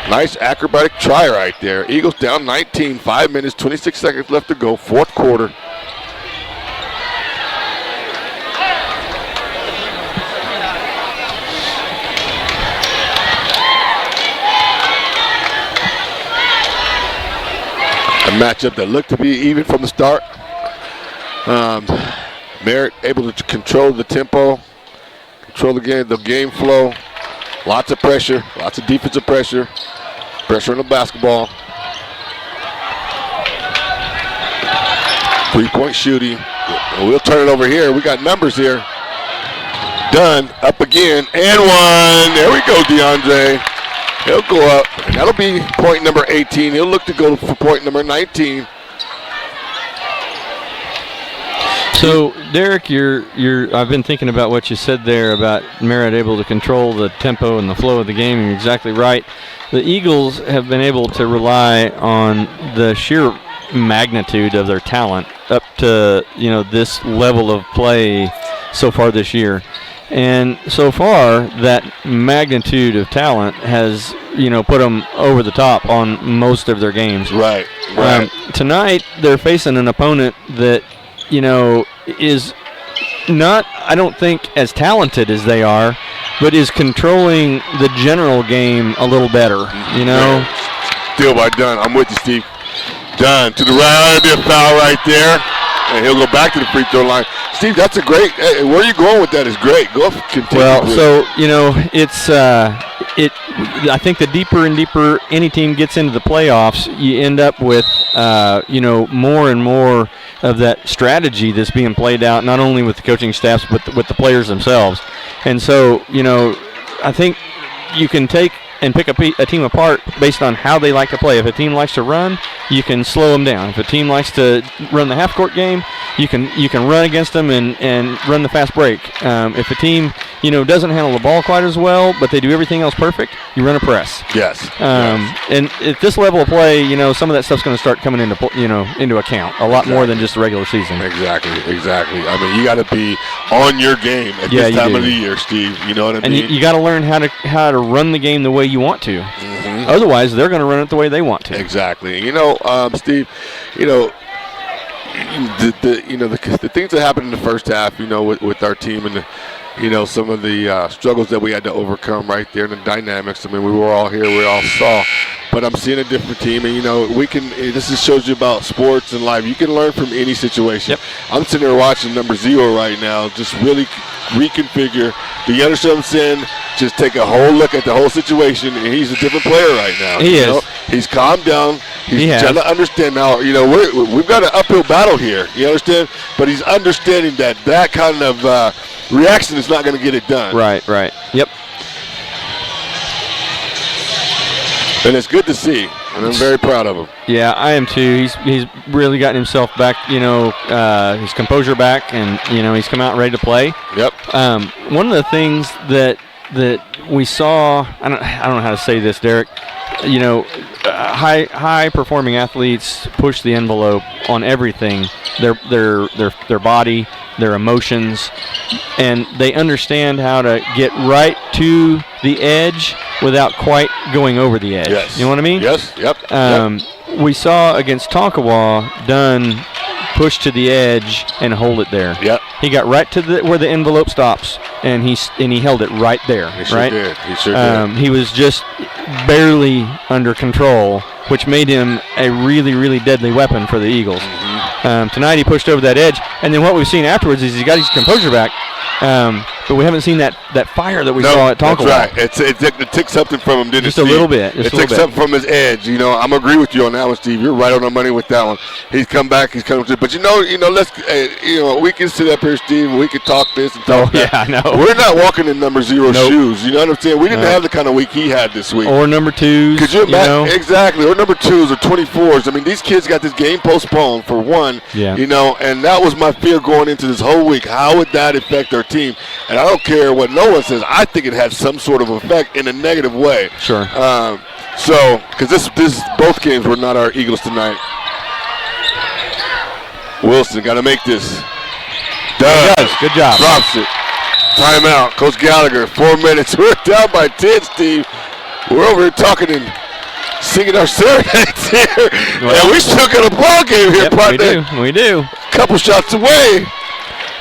Speaker 3: Nice acrobatic try right there. Eagles down 19, 5 minutes, 26 seconds left to go, fourth quarter. A matchup that looked to be even from the start. Merritt able to control the tempo, control the game flow. Lots of pressure, lots of defensive pressure. Pressure on the basketball. Three-point shooting. We'll turn it over here. We got numbers here. Dunn up again and one. There we go, DeAndre. He'll go up. And that'll be point number 18. He'll look to go for point number 19.
Speaker 2: So, Derek, I've been thinking about what you said there about Merritt able to control the tempo and the flow of the game. You're exactly right. The Eagles have been able to rely on the sheer magnitude of their talent up to, you know, this level of play so far this year. And so far, that magnitude of talent has, you know, put them over the top on most of their games.
Speaker 3: Right.
Speaker 2: Tonight, they're facing an opponent that, you know, is not, I don't think, as talented as they are, but is controlling the general game a little better, you know?
Speaker 3: Steal by Dunn. I'm with you, Steve. Dunn to the right. Be a foul right there. And he'll go back to the free throw line. Steve, that's a great, where you going with that is great. Go continue.
Speaker 2: Well, so, you know, it's, I think the deeper and deeper any team gets into the playoffs, you end up with, you know, more and more of that strategy that's being played out, not only with the coaching staffs, but with the players themselves. And so, you know, I think you can take and pick a team apart based on how they like to play. If a team likes to run, you can slow them down. If a team likes to run the half-court game, you can run against them and run the fast break. If a team, you know, doesn't handle the ball quite as well, but they do everything else perfect, you run a press.
Speaker 3: Yes.
Speaker 2: And at this level of play, you know, some of that stuff's going to start coming into account a lot more than just the regular season.
Speaker 3: Exactly. I mean, you got to be on your game at this time of the year, Steve. You know what I mean?
Speaker 2: And you got to learn how to run the game the way you want to.
Speaker 3: Mm-hmm.
Speaker 2: Otherwise, they're going to run it the way they want to.
Speaker 3: Exactly. You know, Steve, you know, the things that happened in the first half, you know, with our team and you know, some of the struggles that we had to overcome right there, and the dynamics. I mean, we were all here, we all saw. But I'm seeing a different team, and, you know, this just shows you about sports and life. You can learn from any situation.
Speaker 2: Yep.
Speaker 3: I'm sitting there watching number 0 right now, just really reconfigure. Do you understand what I'm saying? Just take a whole look at the whole situation, and he's a different player right now.
Speaker 2: He is.
Speaker 3: He's calmed down. He's
Speaker 2: He has.
Speaker 3: trying to understand now. You know, we've got an uphill battle here. You understand? But he's understanding that kind of reaction is not going to get it done.
Speaker 2: Right. Yep.
Speaker 3: And it's good to see, and I'm very proud of him.
Speaker 2: Yeah, I am too. He's really gotten himself back, his composure back, and he's come out ready to play.
Speaker 3: Yep.
Speaker 2: One of the things that we saw, I don't know how to say this, Derek. High performing athletes push the envelope on everything. Their body, their emotions, and they understand how to get right to the edge without quite going over the edge.
Speaker 3: Yes.
Speaker 2: You know what I mean?
Speaker 3: Yes. Yep.
Speaker 2: We saw against Tonkawa, Dunn push to the edge and hold it there.
Speaker 3: Yep.
Speaker 2: He got right to where the envelope stops, and he held it right there.
Speaker 3: He sure
Speaker 2: right?
Speaker 3: did. He sure did.
Speaker 2: He was just barely under control, which made him a really, really deadly weapon for the Eagles. Tonight he pushed over that edge, and then what we've seen afterwards is he got his composure back, but we haven't seen that fire that we saw at Tonkawa.
Speaker 3: That's right. It took something from him, didn't it?
Speaker 2: Just a little bit.
Speaker 3: It took something from his edge. I'm gonna agree with you on that one, Steve. You're right on the money with that one. He's come back. He's come to, but let's we can sit up here, Steve. And we can talk this and talk that.
Speaker 2: Yeah, I know.
Speaker 3: We're not walking in number 0
Speaker 2: Nope.
Speaker 3: shoes. You know what I'm saying? We didn't have the kind of week he had this week.
Speaker 2: Or number 2s.
Speaker 3: Could you imagine? Exactly. Or number 2s or 24s. I mean, these kids got this game postponed for one.
Speaker 2: Yeah.
Speaker 3: And that was my fear going into this whole week. How would that affect our team? And I don't care what no one says. I think it had some sort of effect in a negative way.
Speaker 2: Sure.
Speaker 3: Because this both games were not our Eagles tonight. Wilson got to make this. Does.
Speaker 2: Good job.
Speaker 3: Drops it. Timeout. Coach Gallagher, 4 minutes. We're down by 10, Steve. We're over here talking and singing our serenades here. And we still got a ball game here, partner.
Speaker 2: We do.
Speaker 3: Couple shots away.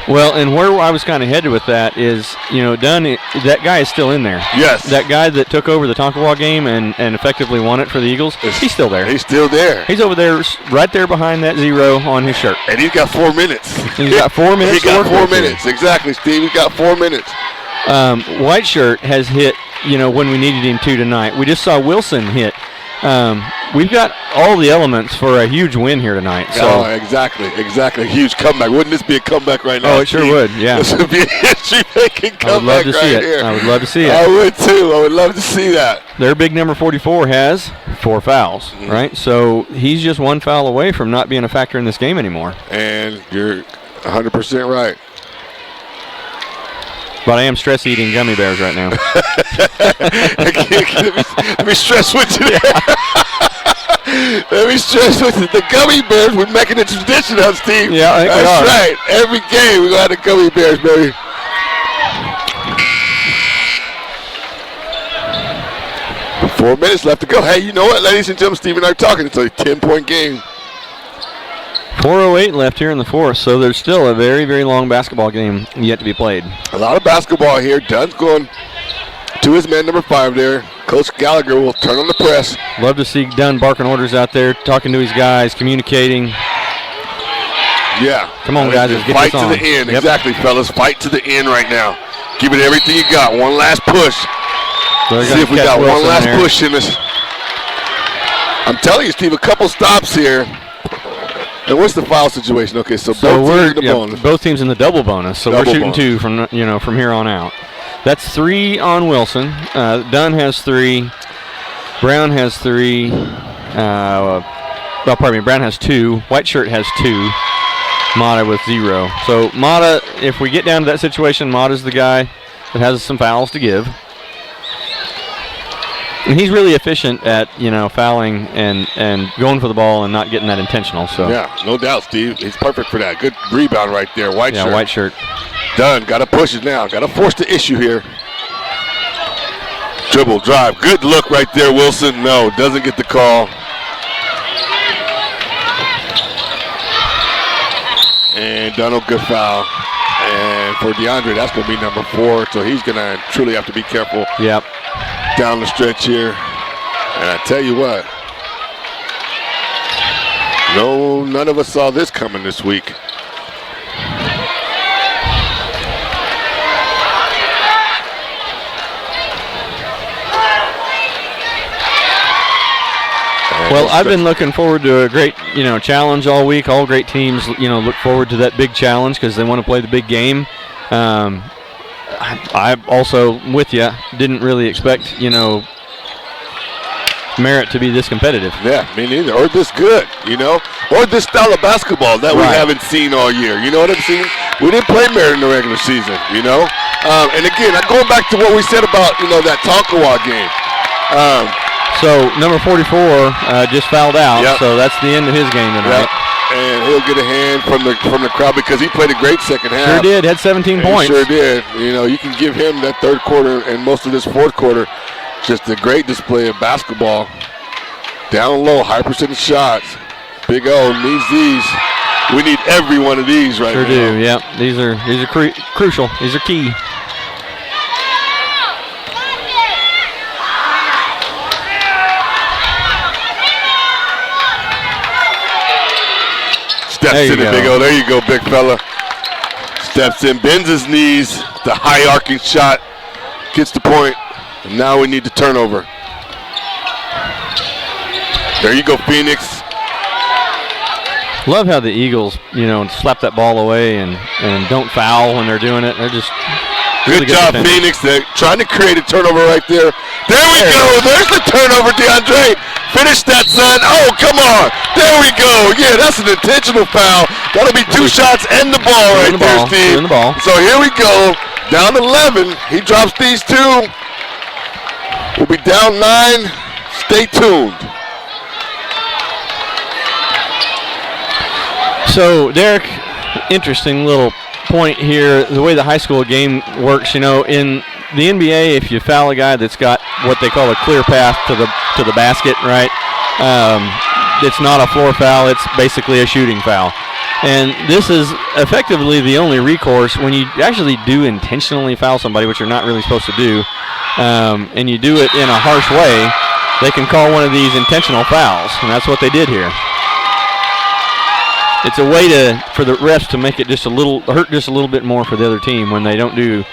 Speaker 2: Well, and where I was kind of headed with that is, Dunn, that guy is still in there.
Speaker 3: Yes.
Speaker 2: That guy that took over the Tonkawa game and effectively won it for the Eagles, he's still there.
Speaker 3: He's still there.
Speaker 2: He's over there, right there behind that 0 on his shirt.
Speaker 3: And he's got 4 minutes.
Speaker 2: He's got 4 minutes.
Speaker 3: He got 4 minutes. Exactly, Steve. He's got 4 minutes.
Speaker 2: White shirt has hit, when we needed him to tonight. We just saw Wilson hit. We've got all the elements for a huge win here tonight. So.
Speaker 3: Oh, exactly. A huge comeback. Wouldn't this be a comeback right now?
Speaker 2: Oh, it sure would, yeah.
Speaker 3: This would be a history-making comeback
Speaker 2: I would love to see it.
Speaker 3: here.
Speaker 2: I would love to see it.
Speaker 3: I would, too. I would love to see that.
Speaker 2: Their big number 44 has 4 fouls, right? So he's just 1 foul away from not being a factor in this game anymore.
Speaker 3: And you're 100% right.
Speaker 2: But I am stress eating gummy bears right now.
Speaker 3: Let me stress with you there. Let me stress with you. The gummy bears, we're making a tradition of, Steve.
Speaker 2: Yeah, I think we are.
Speaker 3: That's right. Every game we're going to have the gummy bears, baby. With 4 minutes left to go. Hey, you know what, ladies and gentlemen, Steve and I are talking. It's a 10-point game.
Speaker 2: 4:08 left here in the fourth, so there's still a very, very long basketball game yet to be played.
Speaker 3: A lot of basketball here. Dunn's going to his man, number 5 there. Coach Gallagher will turn on the press.
Speaker 2: Love to see Dunn barking orders out there, talking to his guys, communicating.
Speaker 3: Yeah.
Speaker 2: Come on, guys, let's get
Speaker 3: fight
Speaker 2: this on.
Speaker 3: To the end.
Speaker 2: Yep.
Speaker 3: Exactly, fellas. Fight to the end right now. Give it everything you got. One last push. See if we got one last push in this. I'm telling you, Steve, a couple stops here. And what's the foul situation? Okay, so both teams in the bonus.
Speaker 2: Both teams in the double bonus. So
Speaker 3: Double
Speaker 2: we're shooting
Speaker 3: bonus.
Speaker 2: 2 from here on out. That's 3 on Wilson. Dunn has 3. Brown has 3. Brown has 2. White shirt has 2. Mata with 0. So Mata, if we get down to that situation, Mata's the guy that has some fouls to give. And he's really efficient at, fouling and going for the ball and not getting that intentional. So
Speaker 3: yeah, no doubt, Steve. He's perfect for that. Good rebound right there. White shirt.
Speaker 2: Yeah, white shirt.
Speaker 3: Done. Got to push it now. Got to force the issue here. Dribble, drive. Good look right there, Wilson. No, doesn't get the call. And Donald, good foul. And for DeAndre, that's going to be number 4. So he's going to truly have to be careful.
Speaker 2: Yep.
Speaker 3: Down the stretch here. And I tell you what, none of us saw this coming this week.
Speaker 2: Well, I've been looking forward to a great, challenge all week. All great teams, look forward to that big challenge because they want to play the big game. I also, with you, didn't really expect, Merritt to be this competitive.
Speaker 3: Yeah, me neither. Or this good, or this style of basketball that we haven't seen all year. You know what I'm saying? We didn't play Merritt in the regular season, And again, going back to what we said about, that Tonkawa game.
Speaker 2: So number 44 just fouled out, so that's the end of his game tonight.
Speaker 3: Yep. And he'll get a hand from the crowd because he played a great second half.
Speaker 2: Sure did. Had 17 points.
Speaker 3: He sure did. You can give him that third quarter and most of this fourth quarter. Just a great display of basketball. Down low, high percentage shots. Big O needs these. We need every one of these right now.
Speaker 2: Sure do. Yeah. These are crucial. These are key.
Speaker 3: Steps in it, Big O. There you go, big fella. Steps in, bends his knees. The high arcing shot gets the point. And now we need the turnover. There you go, Phoenix.
Speaker 2: Love how the Eagles, slap that ball away and don't foul when they're doing it. They're just
Speaker 3: good job, Phoenix. They're trying to create a turnover right there. There we go. There's the turnover, DeAndre. Finish that, son. Oh, come on. There we go. Yeah, that's an intentional foul. That'll be 2 shots and the ball right there, Steve.
Speaker 2: And the ball.
Speaker 3: So here we go. Down 11. He drops these 2. We'll be down 9. Stay tuned.
Speaker 2: So, Derek, interesting little point here. The way the high school game works, in the NBA, if you foul a guy that's got what they call a clear path to the basket, right? It's not a floor foul. It's basically a shooting foul. And this is effectively the only recourse when you actually do intentionally foul somebody, which you're not really supposed to do, and you do it in a harsh way, they can call one of these intentional fouls, and that's what they did here. It's a way for the refs to make it hurt just a little bit more for the other team when they don't do,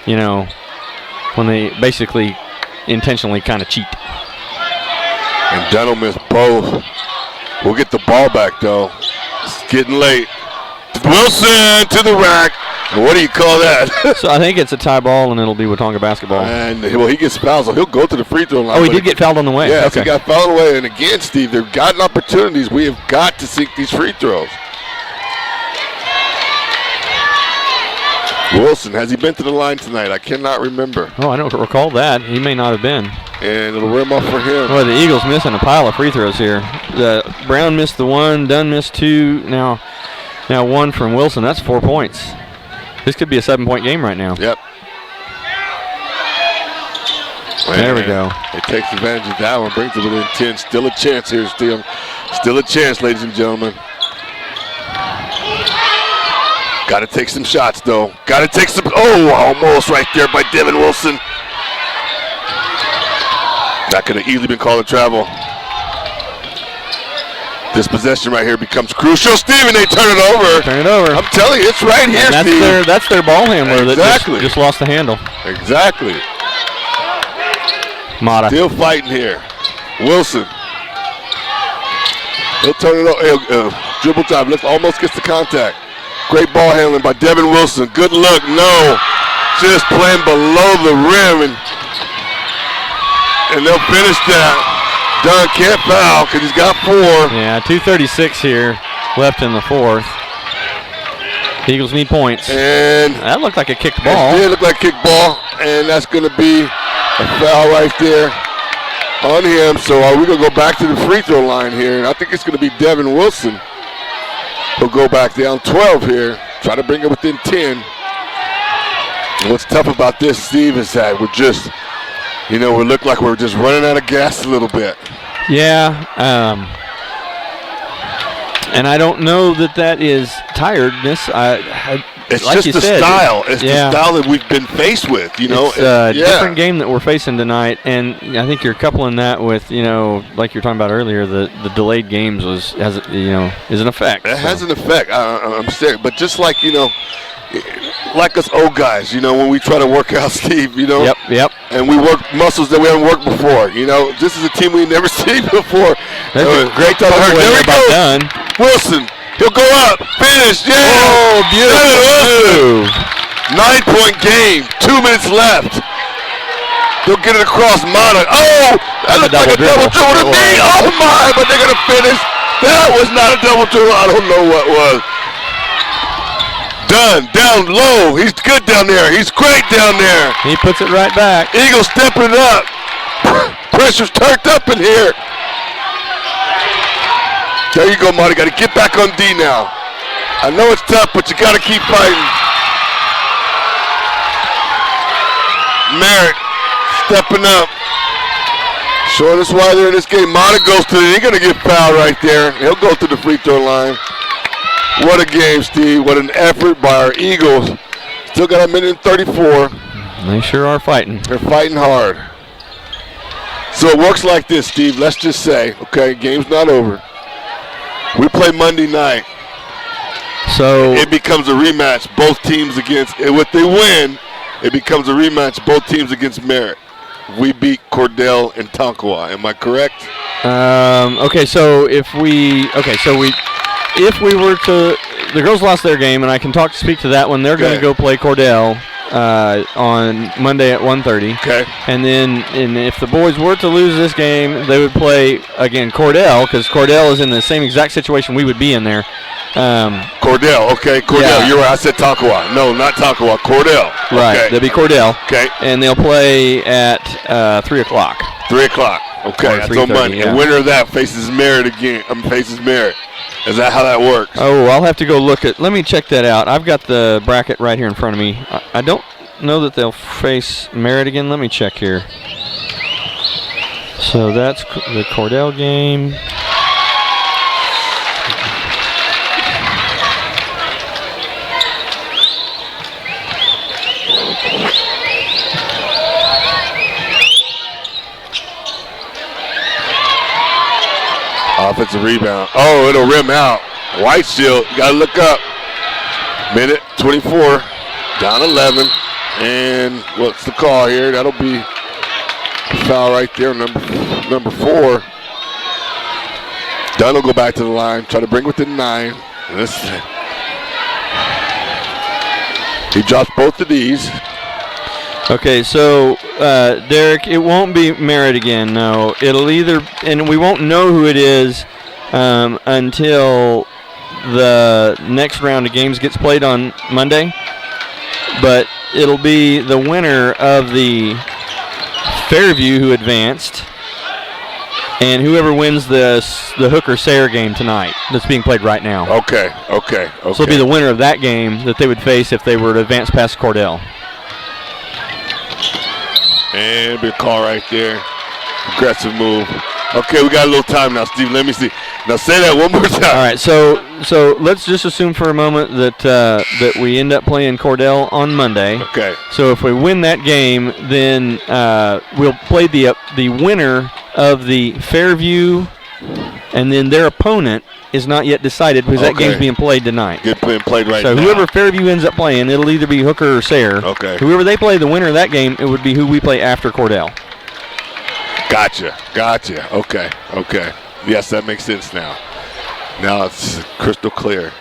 Speaker 2: when they basically intentionally kind of cheat.
Speaker 3: And Dunn missed both. We'll get the ball back, though. It's getting late. Wilson to the rack. What do you call that?
Speaker 2: So I think it's a tie ball, and it'll be Watonga basketball.
Speaker 3: And, he gets fouled, so he'll go to the free throw line.
Speaker 2: Oh, he did get fouled on the way.
Speaker 3: Yeah, okay. He got fouled on the way. And again, Steve, they've gotten opportunities. We have got to seek these free throws. Wilson, has he been to the line tonight? I cannot remember.
Speaker 2: Oh, I don't recall that. He may not have been.
Speaker 3: And it'll rim off for him.
Speaker 2: Boy, the Eagles missing a pile of free throws here. Brown missed the 1, Dunn missed 2. Now 1 from Wilson. That's 4 points. This could be a 7-point game right now.
Speaker 3: Yep.
Speaker 2: There we go.
Speaker 3: It takes advantage of that one, brings it within 10. Still a chance here, Steve. Still a chance, ladies and gentlemen. Got to take some shots, though. Got to take some. Oh, almost right there by Devin Wilson. That could have easily been called a travel. This possession right here becomes crucial. Steven, they turn it over.
Speaker 2: Turn it over.
Speaker 3: I'm telling you, it's right here, Steve.
Speaker 2: That's their ball handler
Speaker 3: exactly.
Speaker 2: that just lost the handle.
Speaker 3: Exactly.
Speaker 2: Mata.
Speaker 3: Still fighting here. Wilson. He'll turn it over. Dribble time. Almost gets the contact. Great ball handling by Devin Wilson. Good look. No. Just playing below the rim. And they'll finish that. Dunn can't foul because he's got 4.
Speaker 2: Yeah, 2:36 here left in the fourth. Eagles need points.
Speaker 3: And
Speaker 2: that looked like a kicked ball.
Speaker 3: It did look like a kicked ball. And that's going to be a foul right there on him. So we're going to go back to the free throw line here. And I think it's going to be Devin Wilson. He'll go back down 12 here. Try to bring it within 10. And what's tough about this, Steve, is that we're just, we look like we're just running out of gas a little bit.
Speaker 2: Yeah. And I don't know that is tiredness.
Speaker 3: It's
Speaker 2: like
Speaker 3: just
Speaker 2: you
Speaker 3: the
Speaker 2: said,
Speaker 3: style. It's the style that we've been faced with, you know.
Speaker 2: It's a different game that we're facing tonight, and I think you're coupling that with, you know, like you were talking about earlier, the delayed games is an effect.
Speaker 3: It has an effect. I'm serious. But just like, you know, like us old guys, you know, when we try to work out, Steve, you know.
Speaker 2: Yep.
Speaker 3: And we work muscles that we haven't worked before. You know, this is a team we've never seen before.
Speaker 2: Great talk
Speaker 3: there we go.
Speaker 2: Done.
Speaker 3: Wilson. He'll go up. Finish. Yeah.
Speaker 2: Oh, beautiful move.
Speaker 3: 9-point game. 2 minutes left. They'll get it across Mata. Oh, that looked like a double dribble to me. Oh, my. But they're going to finish. That was not a double dribble. I don't know what was. Dunn down low. He's good down there. He's great down there.
Speaker 2: He puts it right back.
Speaker 3: Eagles stepping it up. Pressure's turned up in here. There you go, Marty. Got to get back on D now. I know it's tough, but you got to keep fighting. Merritt stepping up. Showing us why they're in this game. Mata goes to it. He's going to get fouled right there. He'll go to the free throw line. What a game, Steve. What an effort by our Eagles. Still got a minute and 34.
Speaker 2: They sure are fighting.
Speaker 3: They're fighting hard. So it works like this, Steve. Let's just say, okay, game's not over. We play Monday night.
Speaker 2: So
Speaker 3: it becomes a rematch. Both teams against, if they win, it becomes a rematch. Both teams against Merritt. We beat Cordell and Tonkawa. Am I correct?
Speaker 2: Okay, so if we were to, the girls lost their game, and I can speak to that one. They're going to go play Cordell on Monday at 1:30.
Speaker 3: Okay.
Speaker 2: And if the boys were to lose this game, they would play again Cordell, because Cordell is in the same exact situation we would be in there.
Speaker 3: Cordell, okay, Cordell.
Speaker 2: Yeah.
Speaker 3: You're right. I said Tonkawa. No, not Tonkawa. Cordell.
Speaker 2: Right.
Speaker 3: Okay.
Speaker 2: They'll be Cordell.
Speaker 3: Okay.
Speaker 2: And they'll play at 3 o'clock.
Speaker 3: 3 o'clock. Okay. That's on Monday.
Speaker 2: Yeah.
Speaker 3: And winner of that faces Merritt again. Faces Merritt. Is that how that works?
Speaker 2: Oh, I'll have to go let me check that out. I've got the bracket right here in front of me. I don't know that they'll face Merritt again. Let me check here. So that's the Cordell game.
Speaker 3: Offensive rebound. Oh, it'll rim out. White shield. You got to look up. Minute 24. Down 11. And what's the call here? That'll be a foul right there. Number 4. Dunn will go back to the line. Try to bring within 9. He drops both of these.
Speaker 2: Okay, so Derek, it won't be Merritt again. No, it'll and we won't know who it is until the next round of games gets played on Monday. But it'll be the winner of the Fairview who advanced, and whoever wins the Hooker-Sayre game tonight that's being played right now.
Speaker 3: Okay.
Speaker 2: So it'll be the winner of that game that they would face if they were to advance past Cordell.
Speaker 3: And be a call right there. Aggressive move. Okay, we got a little time now, Steve. Let me see. Now say that one more time.
Speaker 2: All right, so let's just assume for a moment that we end up playing Cordell on Monday.
Speaker 3: Okay.
Speaker 2: So if we win that game, then we'll play the winner of the Fairview, and then their opponent is not yet decided because that game's being played tonight.
Speaker 3: Being played right now.
Speaker 2: So whoever Fairview ends up playing, it'll either be Hooker or Sayre.
Speaker 3: Okay.
Speaker 2: Whoever they play, the winner of that game, it would be who we play after Cordell.
Speaker 3: Gotcha. Okay. Yes, that makes sense now. Now it's crystal clear.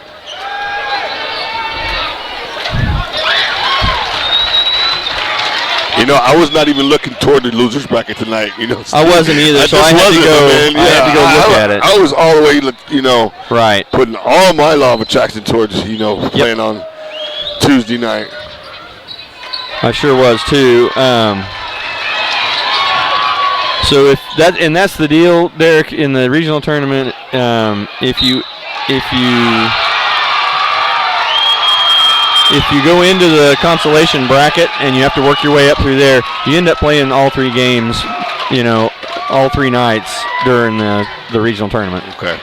Speaker 3: You know, I was not even looking toward the losers bracket tonight. You know,
Speaker 2: I wasn't either, so I had to go. I had to go look at it.
Speaker 3: I was all the way,
Speaker 2: right,
Speaker 3: putting all my law of attraction towards, playing on Tuesday night.
Speaker 2: I sure was too. So that's the deal, Derek. In the regional tournament, if you go into the consolation bracket and you have to work your way up through there, you end up playing all 3 games, all 3 nights during the regional tournament.
Speaker 3: Okay.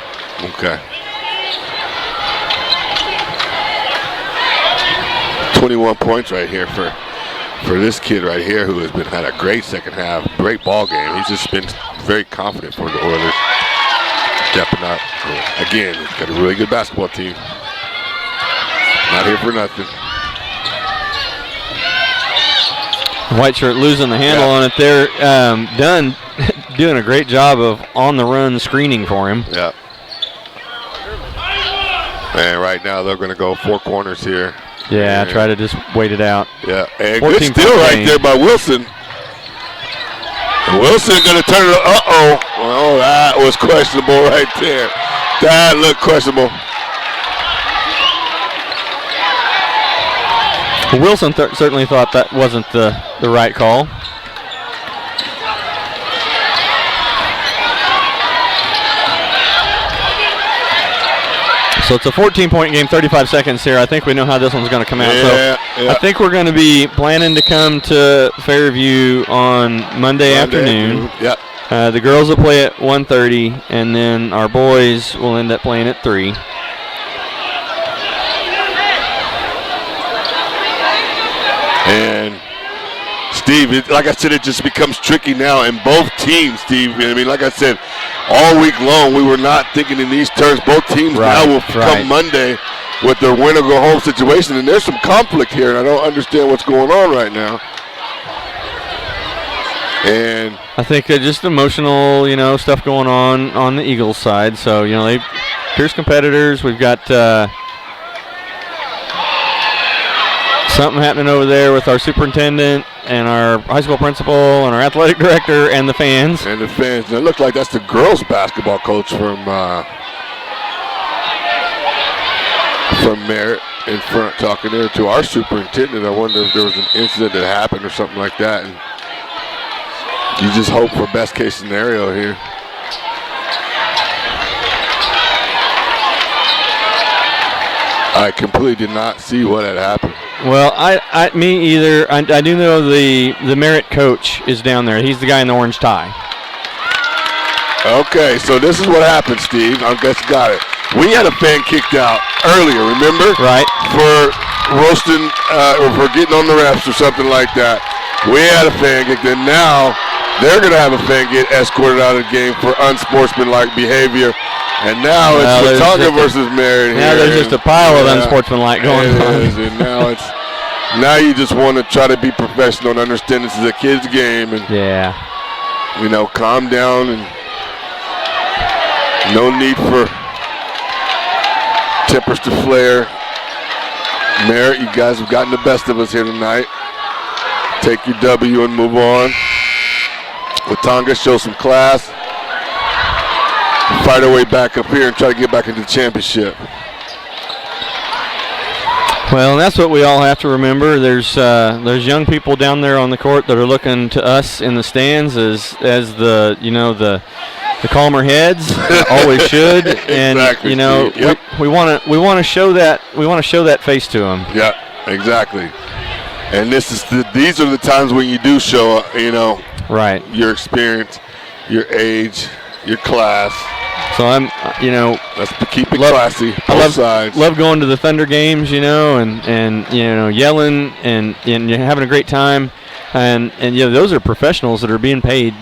Speaker 3: 21 points right here for this kid right here who has had a great second half, great ball game. He's just been very confident for the Oilers. Stepping up. Again, he's got a really good basketball team. Not here for nothing.
Speaker 2: White shirt losing the handle on it there. Dunn doing a great job of on-the-run screening for him.
Speaker 3: Yeah. And right now they're going to go 4 corners here.
Speaker 2: Yeah, try to just wait it out.
Speaker 3: Yeah, and good steal right there by Wilson. Wilson going to turn it. Uh-oh. Oh, that was questionable right there. That looked questionable.
Speaker 2: Wilson certainly thought that wasn't the right call. So it's a 14-point game, 35 seconds here. I think we know how this one's going to come out. I think we're going to be planning to come to Fairview on Monday afternoon.
Speaker 3: Yep.
Speaker 2: The girls will play at 1:30, and then our boys will end up playing at 3.
Speaker 3: And Steve, like I said, it just becomes tricky now in both teams, Steve. I mean, like I said, all week long we were not thinking in these terms. Both teams now will come Monday with their win or go home situation, and there's some conflict here, and I don't understand what's going on right now. And
Speaker 2: I think just emotional, stuff going on the Eagles side. So, they fierce competitors. We've got something happening over there with our superintendent and our high school principal and our athletic director and the fans.
Speaker 3: And the fans. And it looked like that's the girls' basketball coach from Merritt in front talking there to our superintendent. I wonder if there was an incident that happened or something like that. And you just hope for best case scenario here. I completely did not see what had happened.
Speaker 2: Well, me either. I do know the Merritt coach is down there. He's the guy in the orange tie.
Speaker 3: Okay, so this is what happened, Steve. I guess you got it. We had a fan kicked out earlier, remember?
Speaker 2: Right.
Speaker 3: For roasting or for getting on the refs or something like that. We had a fan kicked in. Now they're going to have a fan get escorted out of the game for unsportsmanlike behavior. And now it's Watonga versus Merritt here.
Speaker 2: Now there's just a pile of unsportsmanlike going on.
Speaker 3: And now you just want to try to be professional and understand this is a kid's game and calm down and no need for tempers to flare. Merritt, you guys have gotten the best of us here tonight. Take your W and move on. Watonga, show some class. Fight our way back up here and try to get back into the championship.
Speaker 2: Well, and that's what we all have to remember. There's young people down there on the court that are looking to us in the stands as the calmer heads always should, and
Speaker 3: exactly,
Speaker 2: we want to show that face to them.
Speaker 3: Yeah, exactly. And these are the times when you do show
Speaker 2: right, your
Speaker 3: experience, your age, your class.
Speaker 2: So
Speaker 3: let's keep it classy. Both sides.
Speaker 2: Love going to the Thunder games, and yelling and you're having a great time, and those are professionals that are being paid,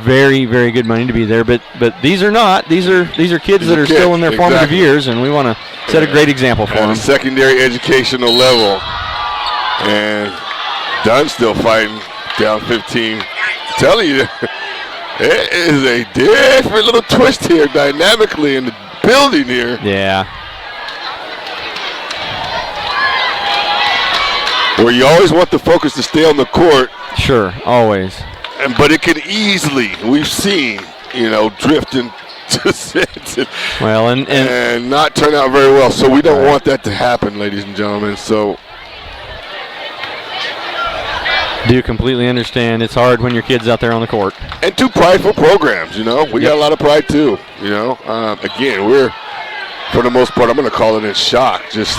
Speaker 2: very, very good money to be there. But these are not. These are kids that are still in their formative years, and we want to set a great example for them.
Speaker 3: Secondary educational level, and Dunn's still fighting down 15. I'm telling you. It is a different little twist here dynamically in the building here.
Speaker 2: Yeah.
Speaker 3: Where you always want the focus to stay on the court.
Speaker 2: Sure, always.
Speaker 3: But it can easily, we've seen, drift into sense and not turn out very well. So we don't want that to happen, ladies and gentlemen. So
Speaker 2: do completely understand. It's hard when your kid's out there on the court.
Speaker 3: And two prideful programs, we got a lot of pride too, Again, we're, for the most part, I'm going to call it in shock, just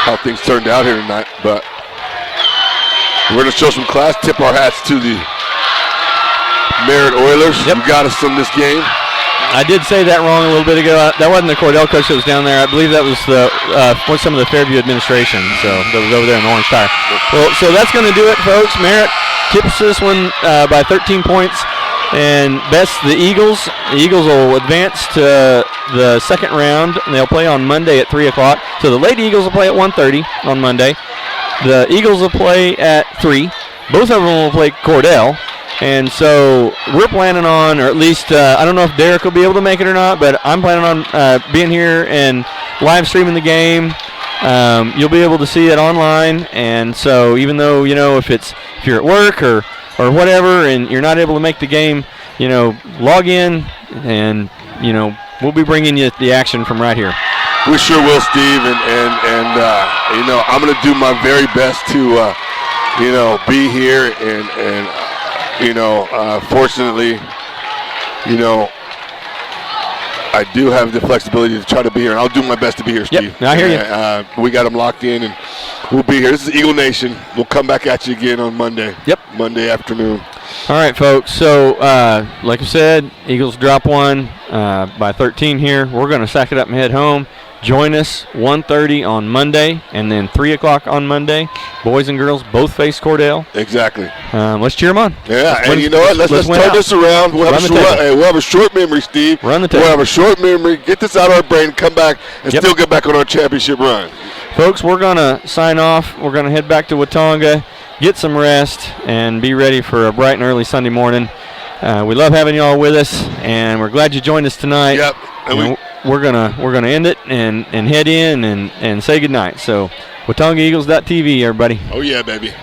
Speaker 3: how things turned out here tonight. But we're going to show some class, tip our hats to the Merritt Oilers.
Speaker 2: Yep.
Speaker 3: You got us in this game.
Speaker 2: I did say that wrong a little bit ago. That wasn't the Cordell coach that was down there. I believe that was some of the Fairview administration. So that was over there in the Orange Tire. Well, so that's going to do it, folks. Merritt tips this one by 13 points. And the Eagles. The Eagles will advance to the second round. And they'll play on Monday at 3 o'clock. So the Lady Eagles will play at 1:30 on Monday. The Eagles will play at 3. Both of them will play Cordell. And so we're planning on, or at least I don't know if Derek will be able to make it or not, but I'm planning on being here and live streaming the game. You'll be able to see it online. And so even though, if you're at work or whatever and you're not able to make the game, log in and, we'll be bringing you the action from right here.
Speaker 3: We sure will, Steve, and I'm going to do my very best to, be here and fortunately, I do have the flexibility to try to be here, and I'll do my best to be here, Steve.
Speaker 2: Yep, I hear you.
Speaker 3: We got them locked in, and we'll be here. This is Eagle Nation. We'll come back at you again on Monday.
Speaker 2: Yep.
Speaker 3: Monday afternoon.
Speaker 2: All right, folks. So, like I said, Eagles drop one by 13 here. We're going to sack it up and head home. Join us 1:30 on Monday, and then 3 o'clock on Monday. Boys and girls both face Cordell.
Speaker 3: Exactly.
Speaker 2: Let's cheer them on.
Speaker 3: Yeah, and you know what? Let's turn this around. We'll have a short memory, Steve.
Speaker 2: Run the table.
Speaker 3: We'll have a short memory. Get this out of our brain. Come back and still get back on our championship run.
Speaker 2: Folks, we're going to sign off. We're going to head back to Watonga, get some rest, and be ready for a bright and early Sunday morning. We love having you all with us, and we're glad you joined us tonight.
Speaker 3: Yep. And
Speaker 2: we're gonna end it and head in and say goodnight. So, WatongaEagles.tv, everybody.
Speaker 3: Oh yeah, baby.